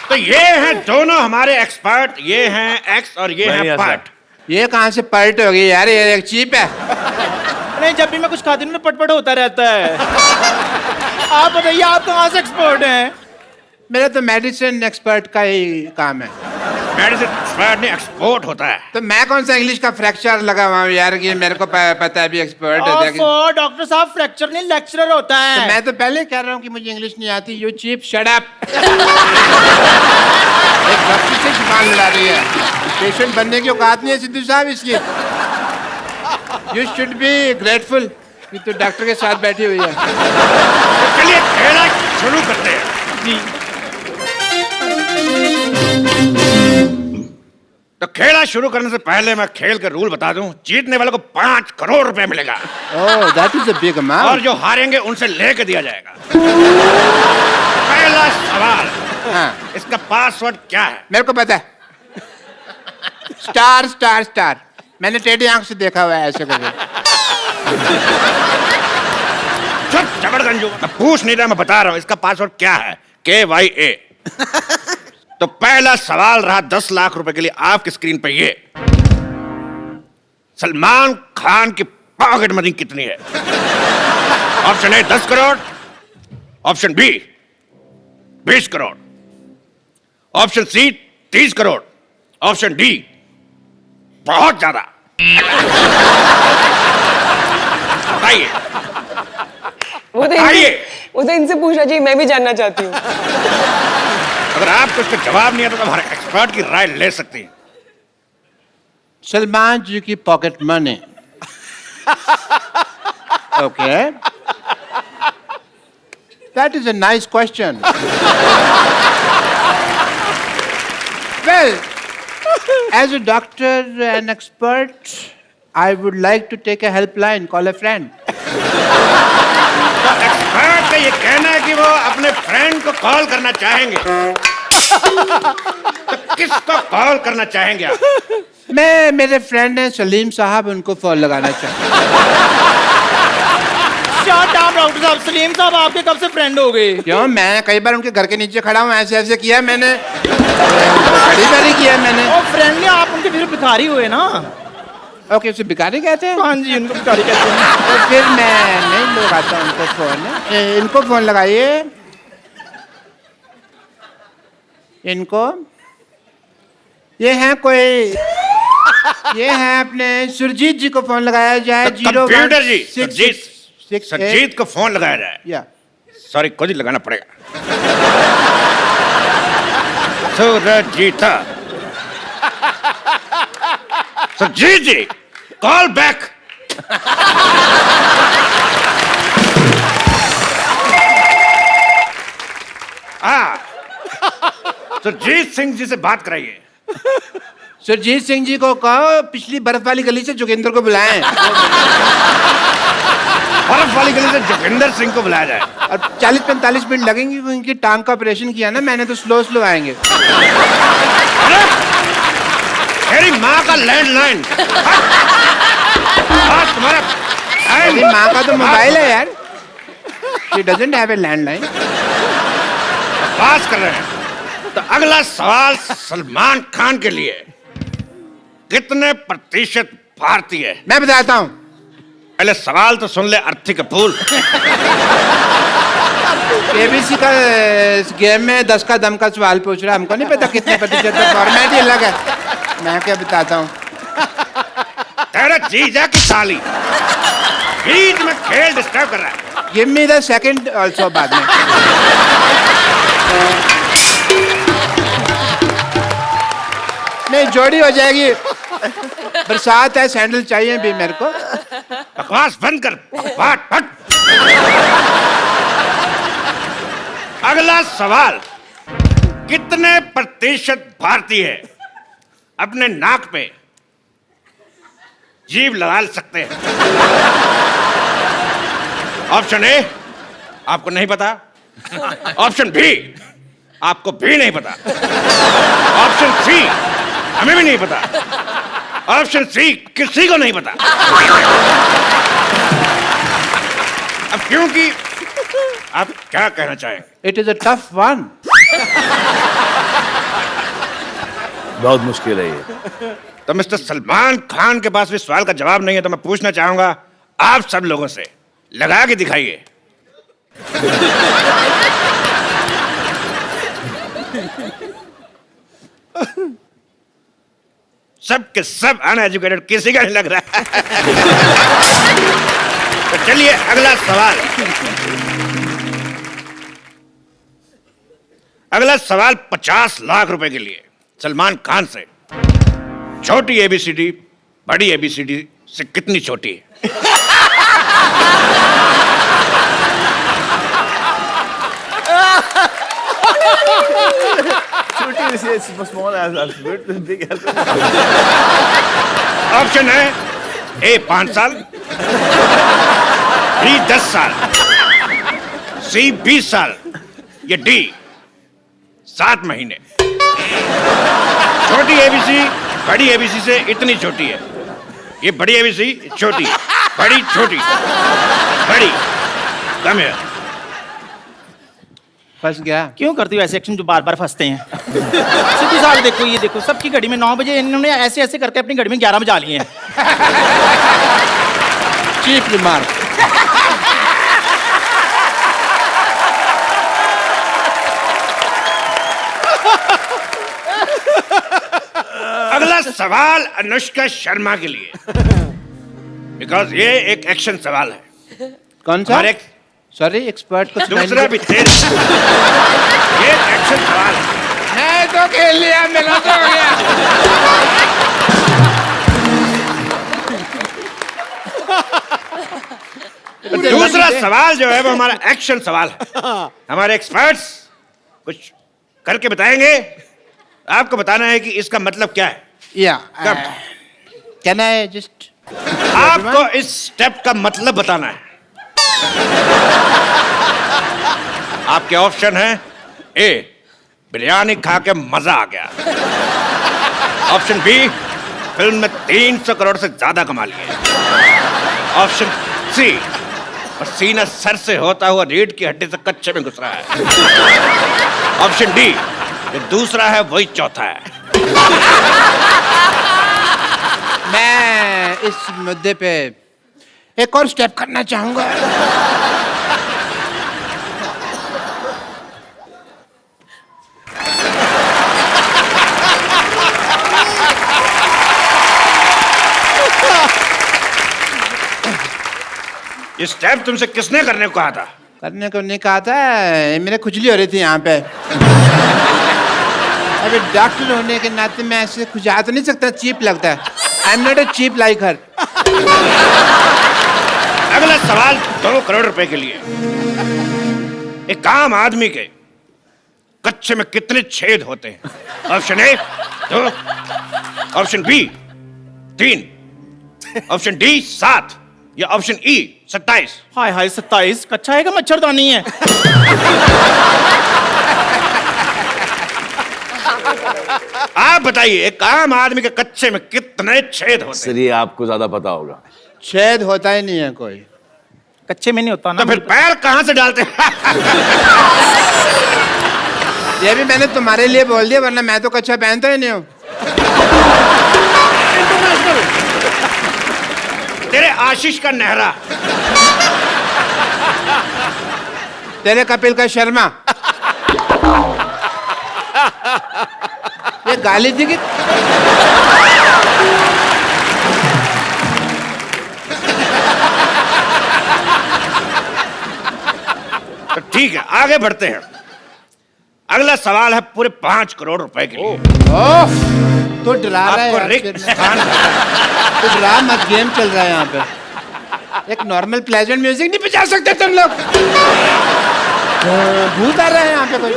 तो ये हैं दोनों हमारे एक्सपर्ट, ये हैं एक्स और ये हैं पर्ट। ये कहाँ से पर्ट हो गई यार, ये एक चीप है। नहीं, जब भी मैं कुछ खाती हूँ ना पटपट होता रहता है। आप बताइए, आप कहाँ से एक्सपर्ट हैं? मेरा तो मेडिसिन एक्सपर्ट का ही काम है। मेडिसिन एक्सपर्ट नहीं, एक्सपोर्ट होता है। तो मैं कौन सा इंग्लिश का फ्रैक्चर लगा हुआ हूँ यार, कि मेरे को पता है भी एक्सपर्ट है। डॉक्टर साहब, फ्रैक्चर नहीं लेक्चरर होता है। तो मैं तो पहले कह रहा हूँ कि मुझे इंग्लिश नहीं आती। You cheap, shut up. एक डॉक्टर से जुबान लड़ा रही है। पेशेंट बनने की औकात नहीं है सिद्धू साहब इसकी। यू शुड बी ग्रेटफुल कि तू डॉक्टर के साथ बैठी हुई है। तो चलिए खेला शुरू करते हैं। जी। तो खेला शुरू करने से पहले मैं खेल के रूल बता दूं। जीतने वाले को 5 करोड़ रुपए मिलेगा। Oh, that is a big amount. और जो हारेंगे उनसे लेके दिया जाएगा। पहला सवाल, हाँ, इसका पासवर्ड क्या है? मेरे को पता है। Star star star. मैंने टेढ़ी आंख से देखा हुआ है ऐसे करके। चुप जबरगंजू, मैं पूछ नहीं रहा, मैं बता रहा हूं इसका पासवर्ड क्या है। KYA। तो पहला सवाल रहा 10 लाख रुपए के लिए आपकी स्क्रीन पे ये। सलमान खान की पॉकेट मनी कितनी है? Option A 10 crore, option B 20 crore, option C 30 crore, option D बहुत ज्यादा। बताइए। वो तो इनसे पूछना चाहिए, मैं भी जानना चाहती हूँ। अगर आपको इसका जवाब नहीं आता तो हमारे एक्सपर्ट की राय ले सकती हैं। सलमान जी की pocket money. Okay, that is a nice question. Well, as a doctor and expert, I would like to take a helpline, call a friend. तो एक्सपर्ट का ये कहना है कि वो अपने फ्रेंड को कॉल करना चाहेंगे। तो किसको कॉल करना चाहेंगे आप? मैं, मेरे फ्रेंड हैं सलीम साहब, उनको फोन लगाना चाहूँ। शट अप डॉक्टर साहब, सलीम साहब आपके कब से फ्रेंड हो गए? क्यों, मैं कई बार उनके घर के नीचे खड़ा हूँ, ऐसे ऐसे किया मैंने, बड़ी बारी किया मैंने। और फ्रेंडली आप उनके फिर भिखारी हुए ना? ओके, उसे भिखारी कहते हैं? हाँ जी, उनको भिखारी कहते हैं। तो फिर मैं नहीं लगाता उनको फोन। इनको फोन लगाइए, इनको। ये हैं कोई, ये हैं अपने सुरजीत जी को फोन लगाया जाए। कंप्यूटर जी, सुरजीत को फोन लगाया जाए। या सॉरी, खुद ही लगाना पड़ेगा। सुरजीता, सुरजीत जी, कॉल बैक। सुरजीत सिंह जी से बात कराइए। सुरजीत सिंह जी को कहो पिछली बर्फ वाली गली से जोगिंदर को बुलाएं। बर्फ वाली गली से जोगिंदर सिंह को बुलाया जाए। और 40-45 मिनट लगेंगे, उनकी टांग का ऑपरेशन किया ना मैंने, तो स्लो स्लो आएंगे। मेरी माँ का लैंडलाइन। तुम्हारा मेरी माँ का तो मोबाइल है यार। She doesn't have a landline. बात कर रहे हैं। तो अगला सवाल सलमान खान के लिए, कितने प्रतिशत भारतीय? मैं बताता हूँ। पहले सवाल तो सुन ले अर्थी कपूर। केबीसी का इस गेम में 10 का दम का सवाल पूछ रहा है, हमको नहीं पता कितने प्रतिशत का, फॉर्मेट ही अलग है। मैं क्या बताता हूँ। तेरा जीजा की साली बीच में खेल डिस्टर्ब कर रहा है। Give me the second also बाद में। नहीं, जोड़ी हो जाएगी। बरसात है, सैंडल चाहिए भी मेरे को। बकवास बंद कर, फट फट। अगला सवाल, कितने प्रतिशत भारतीय अपने नाक पे जीभ लगा सकते हैं? ऑप्शन ए, आपको नहीं पता। ऑप्शन बी, आपको भी नहीं पता। ऑप्शन सी, हमें भी नहीं पता। ऑप्शन सी, किसी को नहीं पता। अब क्योंकि आप क्या कहना चाहेंगे? It is a tough one. बहुत मुश्किल है ये। तो मिस्टर सलमान खान के पास भी सवाल का जवाब नहीं है, तो मैं पूछना चाहूंगा आप सब लोगों से, लगा के दिखाइए। सब के सब अनएजुकेटेड, किसी का नहीं लग रहा है। तो चलिए अगला सवाल। अगला सवाल 50 लाख रुपए के लिए सलमान खान से। छोटी एबीसीडी बड़ी एबीसीडी से कितनी छोटी है? ऑप्शन है ए 5 साल, बी 10 साल, सी 20 साल, या डी 7 महीने। छोटी एबीसी बड़ी एबीसी से इतनी छोटी है। ये बड़ी एबीसी छोटी, बड़ी छोटी, बड़ी कम है। फंस गया। क्यों करती हो ऐसे एक्शन जो बार बार फंसते हैं? सीधी साल देखो, ये देखो, सबकी घड़ी में 9 बजे, इन्होंने ऐसे ऐसे करके अपनी घड़ी में 11 बजा लिए हैं। Cheap remark. अगला सवाल अनुष्का शर्मा के लिए, बिकॉज ये एक एक्शन सवाल है। कौन सा? सॉरी एक्सपर्ट को दूसरा भी तेरे ये एक्शन सवाल है। मैं तो खेल लिया, मेरा तो हो गया। दूसरा सवाल जो है वो हमारा एक्शन सवाल है। हमारे एक्सपर्ट्स कुछ करके बताएंगे, आपको बताना है कि इसका मतलब क्या है। या कब? कैन आई जस्ट आपको इस स्टेप का मतलब बताना है। आपके ऑप्शन है ए, बिरयानी खा के मजा आ गया। ऑप्शन बी, फिल्म में 300 करोड़ से ज्यादा कमा लिए। ऑप्शन सी, पसीना सर से होता हुआ रीढ़ की हड्डी से कच्चे में घुस रहा है। ऑप्शन डी, जो दूसरा है वही चौथा है। मैं इस मुद्दे पे एक और स्टेप करना चाहूंगा। ये स्टेप तुमसे किसने करने को कहा था? करने को नहीं कहा था, मेरे खुजली हो रही थी यहाँ पे। अबे डॉक्टर होने के नाते मैं ऐसे खुजा तो नहीं सकता, चीप लगता है। I am not a cheap like her. अगला सवाल 2 करोड़ रुपए के लिए। एक आम आदमी के कच्चे में कितने छेद होते हैं? Option A 2, option B 3, option D 7 या ऑप्शन ई 27। हाय हाय 27 कच्चा है का मच्छरदानी है। आप बताइए एक आम आदमी के कच्चे में कितने छेद होते सर ये आपको ज्यादा पता होगा। छेद होता ही नहीं है कोई। कच्चे में नहीं होता हैं? ना। तो फिर पैर कहां से डालते हैं? ये भी मैंने तुम्हारे लिए बोल दिया, वरना मैं तो कच्चा पहनता ही नहीं हूँ। तेरे आशीष का नेहरा, तेरे कपिल का शर्मा। ये गाली थी कि तो ठीक है आगे बढ़ते हैं। अगला सवाल है पूरे 5 करोड़ रुपए के लिए। ओह, तो डरा रहा है आपको यार, रिक्त फिर स्थान तो डरा मत, गेम चल रहा है यहाँ पे। एक नॉर्मल प्लेजेंट म्यूजिक नहीं बजा सकते तुम लोग? भूत आ रहा है यहाँ पे कोई।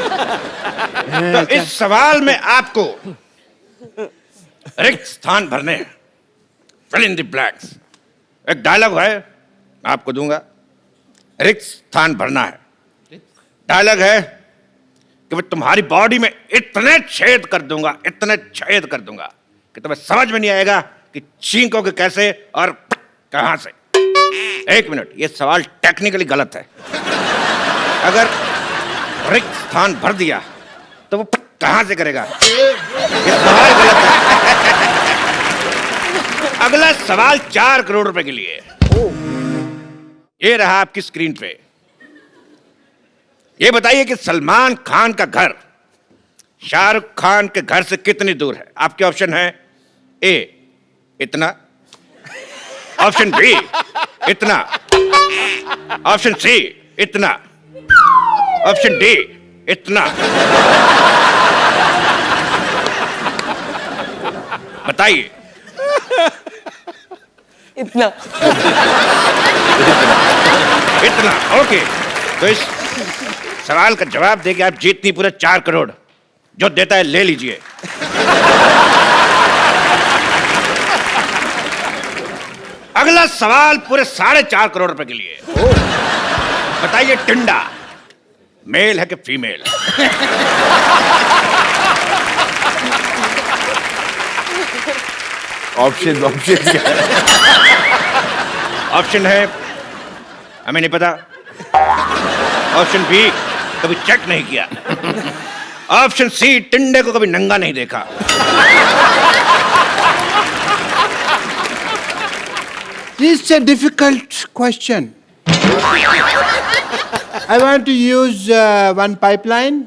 तो इस सवाल में आपको रिक्त स्थान भरने हैं। Fill in the blanks. एक डायलॉग है आपको दूंगा, रिक्त स्थान भरना है। डायलॉग है कि मैं तुम्हारी बॉडी में इतने छेद कर दूंगा, इतने छेद कर दूंगा कि तुम्हें समझ में नहीं आएगा कि छींकोगे कैसे और कहां से। 1 मिनट, ये सवाल टेक्निकली गलत है। अगर रिक्त स्थान भर दिया तो वो कहां से करेगा? ये सवाल गलत है। अगला सवाल 4 करोड़ रुपए के लिए। ये रहा आपकी स्क्रीन पे। ये बताइए कि सलमान खान का घर शाहरुख खान के घर से कितनी दूर है? आपके ऑप्शन है ए इतना, ऑप्शन बी इतना, ऑप्शन सी इतना, ऑप्शन डी इतना। बताइए। इतना। इतना, ओके। तो इस सवाल का जवाब देके आप जीतनी पूरे 4 करोड़। जो देता है ले लीजिए। अगला सवाल पूरे 4.5 करोड़ रुपए के लिए। बताइए टिंडा मेल है कि फीमेल? ऑप्शन ऑप्शन है हमें नहीं पता, ऑप्शन बी कभी चेक नहीं किया, ऑप्शन सी टिंडे को कभी नंगा नहीं देखा। It's a difficult question. I want to use one pipeline.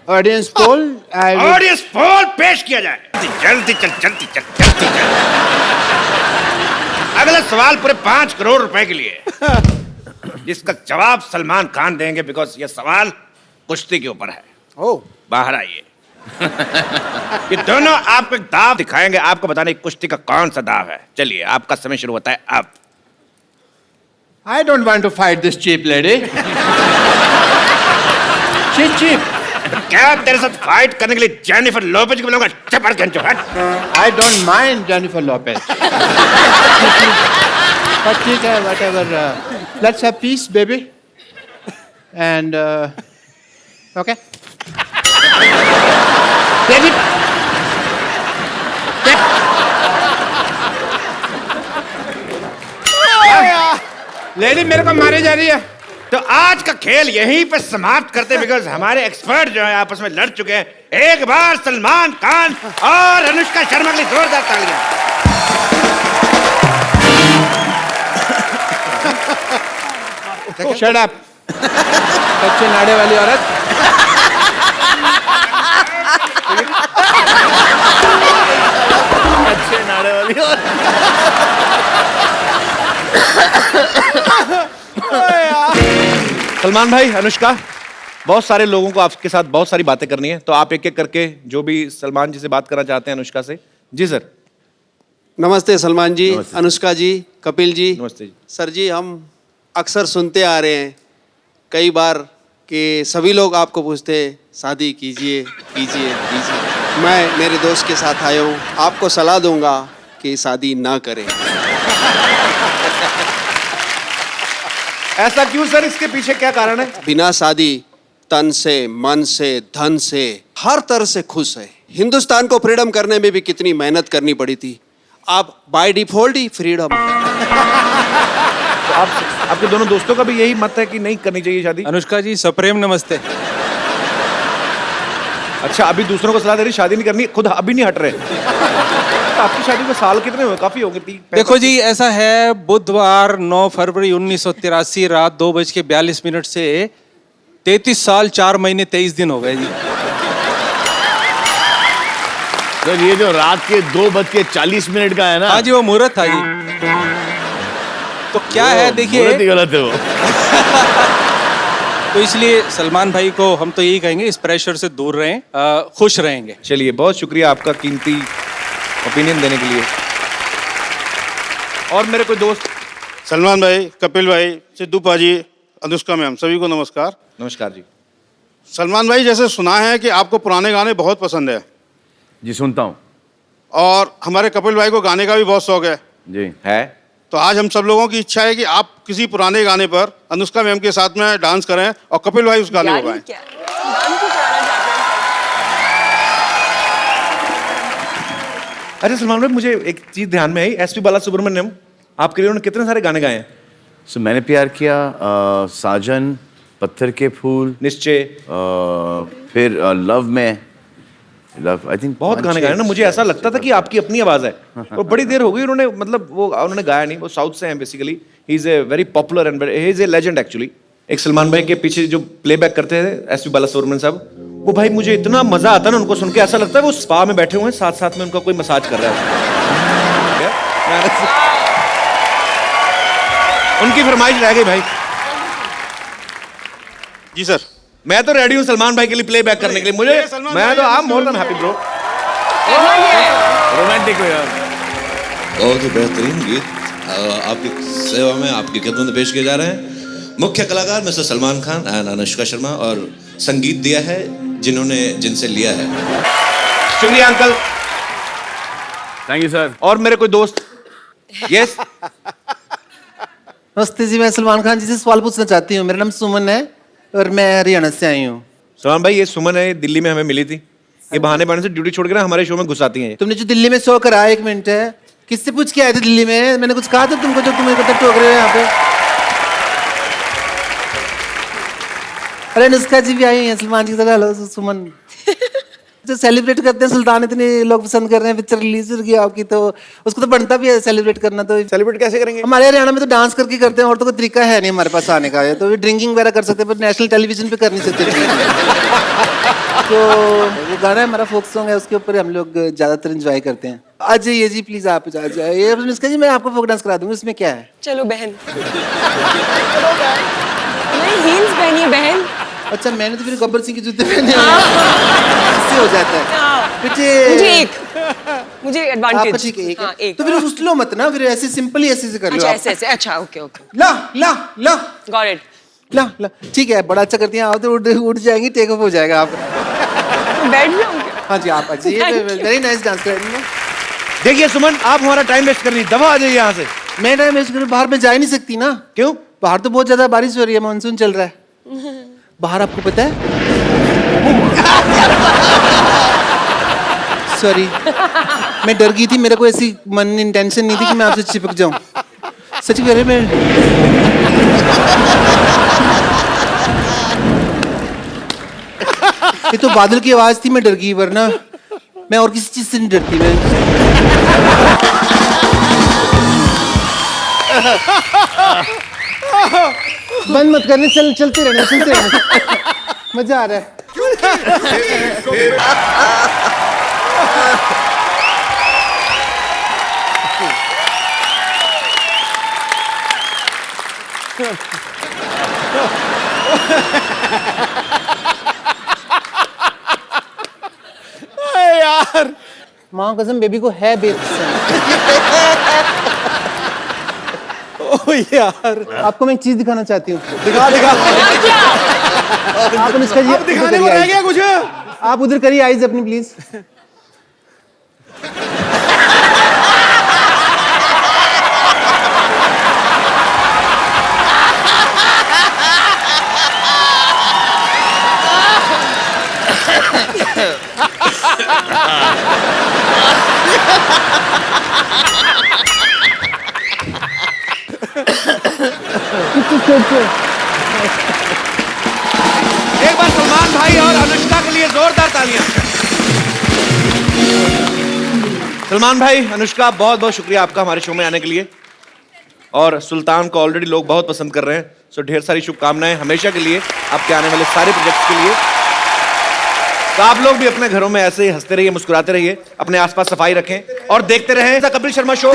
Audience poll. Audience poll पेश किया जाए। जल्दी चल, जल्दी चल, जल्दी चल। अगला अगला सवाल पूरे 5 करोड़ रुपए के लिए जिसका जवाब सलमान खान देंगे, बिकॉज ये सवाल कुश्ती के ऊपर है। ओ बाहर आइए। ये दोनों आपको एक दाव दिखाएंगे, आपको बताने कुश्ती का कौन सा दाव है। चलिए, आपका समय शुरू होता है अब। I don't want to fight this cheap lady. She's cheap. क्या तेरे साथ फाइट करने के लिए जेनिफर लोपेज को बुलाऊंगा? चपड़ के हट। I don't mind Jennifer Lopez. But ठीक है, whatever. Let's have peace, baby. And okay. Baby. Lady मेरे को मारे जा रही है। तो आज का खेल यहीं पे समाप्त करते, बिकॉज हमारे एक्सपर्ट जो है आपस में लड़ चुके हैं। एक बार सलमान खान और अनुष्का शर्मा के लिए जोरदार तालियां। Shut up. कच्चे नाड़े वाली औरत। अच्छे नाड़े वाली सलमान भाई, अनुष्का, बहुत सारे लोगों को आपके साथ बहुत सारी बातें करनी है, तो आप एक एक करके जो भी सलमान जी से बात करना चाहते हैं अनुष्का से। जी सर। नमस्ते सलमान जी, अनुष्का जी, कपिल जी। नमस्ते जी। सर जी, हम अक्सर सुनते आ रहे हैं कई बार कि सभी लोग आपको पूछते हैं शादी कीजिए कीजिए कीजिए। मैं मेरे दोस्त के साथ आया हूँ, आपको सलाह दूंगा कि शादी ना करें। ऐसा क्यों सर? इसके पीछे क्या कारण है? बिना शादी तन से, मन से, धन से, हर तरह से खुश है। हिंदुस्तान को फ्रीडम करने में भी कितनी मेहनत करनी पड़ी थी, आप बाय डिफॉल्ट ही फ्रीडम। तो आपके दोनों दोस्तों का भी यही मत है कि नहीं करनी चाहिए शादी? अनुष्का जी, सप्रेम नमस्ते। अच्छा, अभी दूसरों को सलाह दे रही शादी नहीं करनी, खुद अभी नहीं हट रहे। तो आपकी शादी में साल कितने हुए? काफी होंगे। देखो जी, ऐसा है, बुधवार 9 फरवरी 1983 रात 2:42 से 33 साल 4 महीने 23 दिन हो गए जी। सर, ये जो रात के 2:40 का है ना? हाँ जी, वो मुहूर्त था जी। तो क्या है, देखिए, मुहूर्त ही गलत है वो। तो इसलिए सलमान भाई को हम तो यही कहेंगे, इस प्रेशर से दूर रहें, खुश रहेंगे। चलिए, बहुत शुक्रिया आपका कीमती ओपिनियन देने के लिए। और मेरे कोई दोस्त? सलमान भाई, कपिल भाई, सिद्धू पाजी, अनुष्का मैम, सभी को नमस्कार। नमस्कार जी। सलमान भाई, जैसे सुना है कि आपको पुराने गाने बहुत पसंद है। जी, सुनता हूँ। और हमारे कपिल भाई को गाने का भी बहुत शौक है। जी है। तो आज हम सब लोगों की इच्छा है कि आप किसी पुराने गाने पर अनुष्का मैम के साथ में डांस करें और कपिल भाई उस गाने को गाएं। अच्छा सलमान भाई, मुझे एक चीज ध्यान में आई, एसपी बालासुब्रमण्यम आपके लिए उन्होंने कितने सारे गाने गाए हैं? सो मैंने प्यार किया, साजन, पत्थर के फूल, निश्चय, फिर लव में, लव, आई थिंक बहुत गाने गाए ना। मुझे ऐसा लगता था कि आपकी अपनी आवाज है, और बड़ी देर हो गई उन्होंने, मतलब वो उन्होंने गाया नहीं। वो साउथ से हैं basically. He is a very popular and he is a legend actually. एक सलमान भाई के पीछे जो प्लेबैक करते थे एसपी बालासुब्रमण्यम साहब, वो भाई मुझे इतना मजा आता ना उनको सुन के, ऐसा लगता है वो स्पा में बैठे हुए हैं, साथ साथ में उनका कोई मसाज कर रहा है। उनकी फरमाइश रह गई भाई। जी सर। मैं तो रेडी हूँ सलमान भाई के लिए प्लेबैक करने के लिए। मुझे मैं तो आप more than happy bro. Romantic हो यार। बहुत ही बेहतरीन गीत आपकी सेवा में, आपकी खिदमत में पेश किए जा रहे हैं। मुख्य कलाकार मिस्टर सलमान खान एंड अनुष्का शर्मा, और संगीत दिया है जिनसे लिया है। शुक्रिया अंकल। Thank you sir. और मेरे कोई दोस्त? यस। नमस्ते जी, मैं सलमान खान जी से सवाल पूछना चाहती हूँ। मेरा नाम सुमन है और मैं हरियाणा से आई हूँ। सलमान भाई, ये सुमन है, दिल्ली में हमें मिली थी। ये बहाने बहाने से ड्यूटी छोड़ के ना हमारे शो में घुसाती हैं। तुमने जो दिल्ली में शो करा, 1 मिनट है, किससे पूछ के आए थे दिल्ली में? मैंने कुछ कहा था तुमको जो तुम इकट्ठे टोक रहे हो यहाँ पे? अरे अनुष्का जी भी आई हैं, सलमान जी के साथ। हेलो सुमन। जो सेलिब्रेट करते हैं सुल्तान, इतने लोग पसंद कर रहे हैं, पिक्चर रिलीज हो गई आपकी, तो उसको तो बनता भी है सेलिब्रेट करना। तो सेलिब्रेट कैसे करेंगे? हमारे हरियाणा में तो डांस करके करते हैं, और तो कोई तरीका है नहीं हमारे पास आने का। तो ये ड्रिंकिंग वगैरह कर सकते हैं, पर नेशनल टेलीविजन पे कर नहीं सकते। तो वो गाना है हमारा, फोक सॉन्ग है, उसके ऊपर हम लोग ज्यादातर एंजॉय करते हैं। आ जाइए जी प्लीज, आप आ जाइए। अनुष्का जी मैं आपको फोक डांस करा दूंगा, इसमें क्या है? चलो बहन। नहीं हील्स पहनिए बहन। अच्छा मैंने तो फिर गब्बर सिंह के जूते पहने हैं, इससे हो जाता है। मुझे एडवांटेज। ठीक है, एक। तो फिर उछलो मत ना, फिर ऐसे सिंपल ही ऐसे से कर लो। अच्छा ऐसे, अच्छा ओके। ला गॉट इट। ला ठीक है, बड़ा अच्छा करती हैं आप, तो उठ जाएंगी, टेक ऑफ हो जाएगा आप। बैठ जाऊंगे। हाँ जी आप अच्छी, वेरी नाइस डांस कर रही हैं। देखिए सुमन, आप हमारा टाइम वेस्ट कर रही, दबा आ जाइए यहाँ से। मैं टाइम वेस्ट करूँ? बाहर में जा ही नहीं सकती ना। क्यों? बाहर तो बहुत ज्यादा बारिश हो रही है, मानसून चल रहा है बाहर, आपको पता है? सॉरी, मैं डर गई थी, मेरे को ऐसी मन इंटेंशन नहीं थी कि मैं आपसे चिपक जाऊं। सच कह रहे मैं ये तो बादल की आवाज थी, मैं डर गई, वरना मैं और किसी चीज से नहीं डरती। मैं बंद मत करने, चलते रहने मजा आ रहा है। यार माँ कसम बेबी को है ओ यार, आपको मैं एक चीज दिखाना चाहती हूँ। दिखा आप अनुष्का जी अब दिखाने को रह गया कुछ? आप उधर करिए आईज अपनी प्लीज। एक बार सलमान भाई और अनुष्का के लिए जोरदार तालियां। सलमान भाई, अनुष्का, बहुत बहुत शुक्रिया आपका हमारे शो में आने के लिए। और सुल्तान को ऑलरेडी लोग बहुत पसंद कर रहे हैं, सो ढेर सारी शुभकामनाएं हमेशा के लिए आपके आने वाले सारे प्रोजेक्ट्स के लिए। तो आप लोग भी अपने घरों में ऐसे ही हंसते रहिए, मुस्कुराते रहिए, अपने आसपास सफाई रखें और देखते रहें द कपिल शर्मा शो।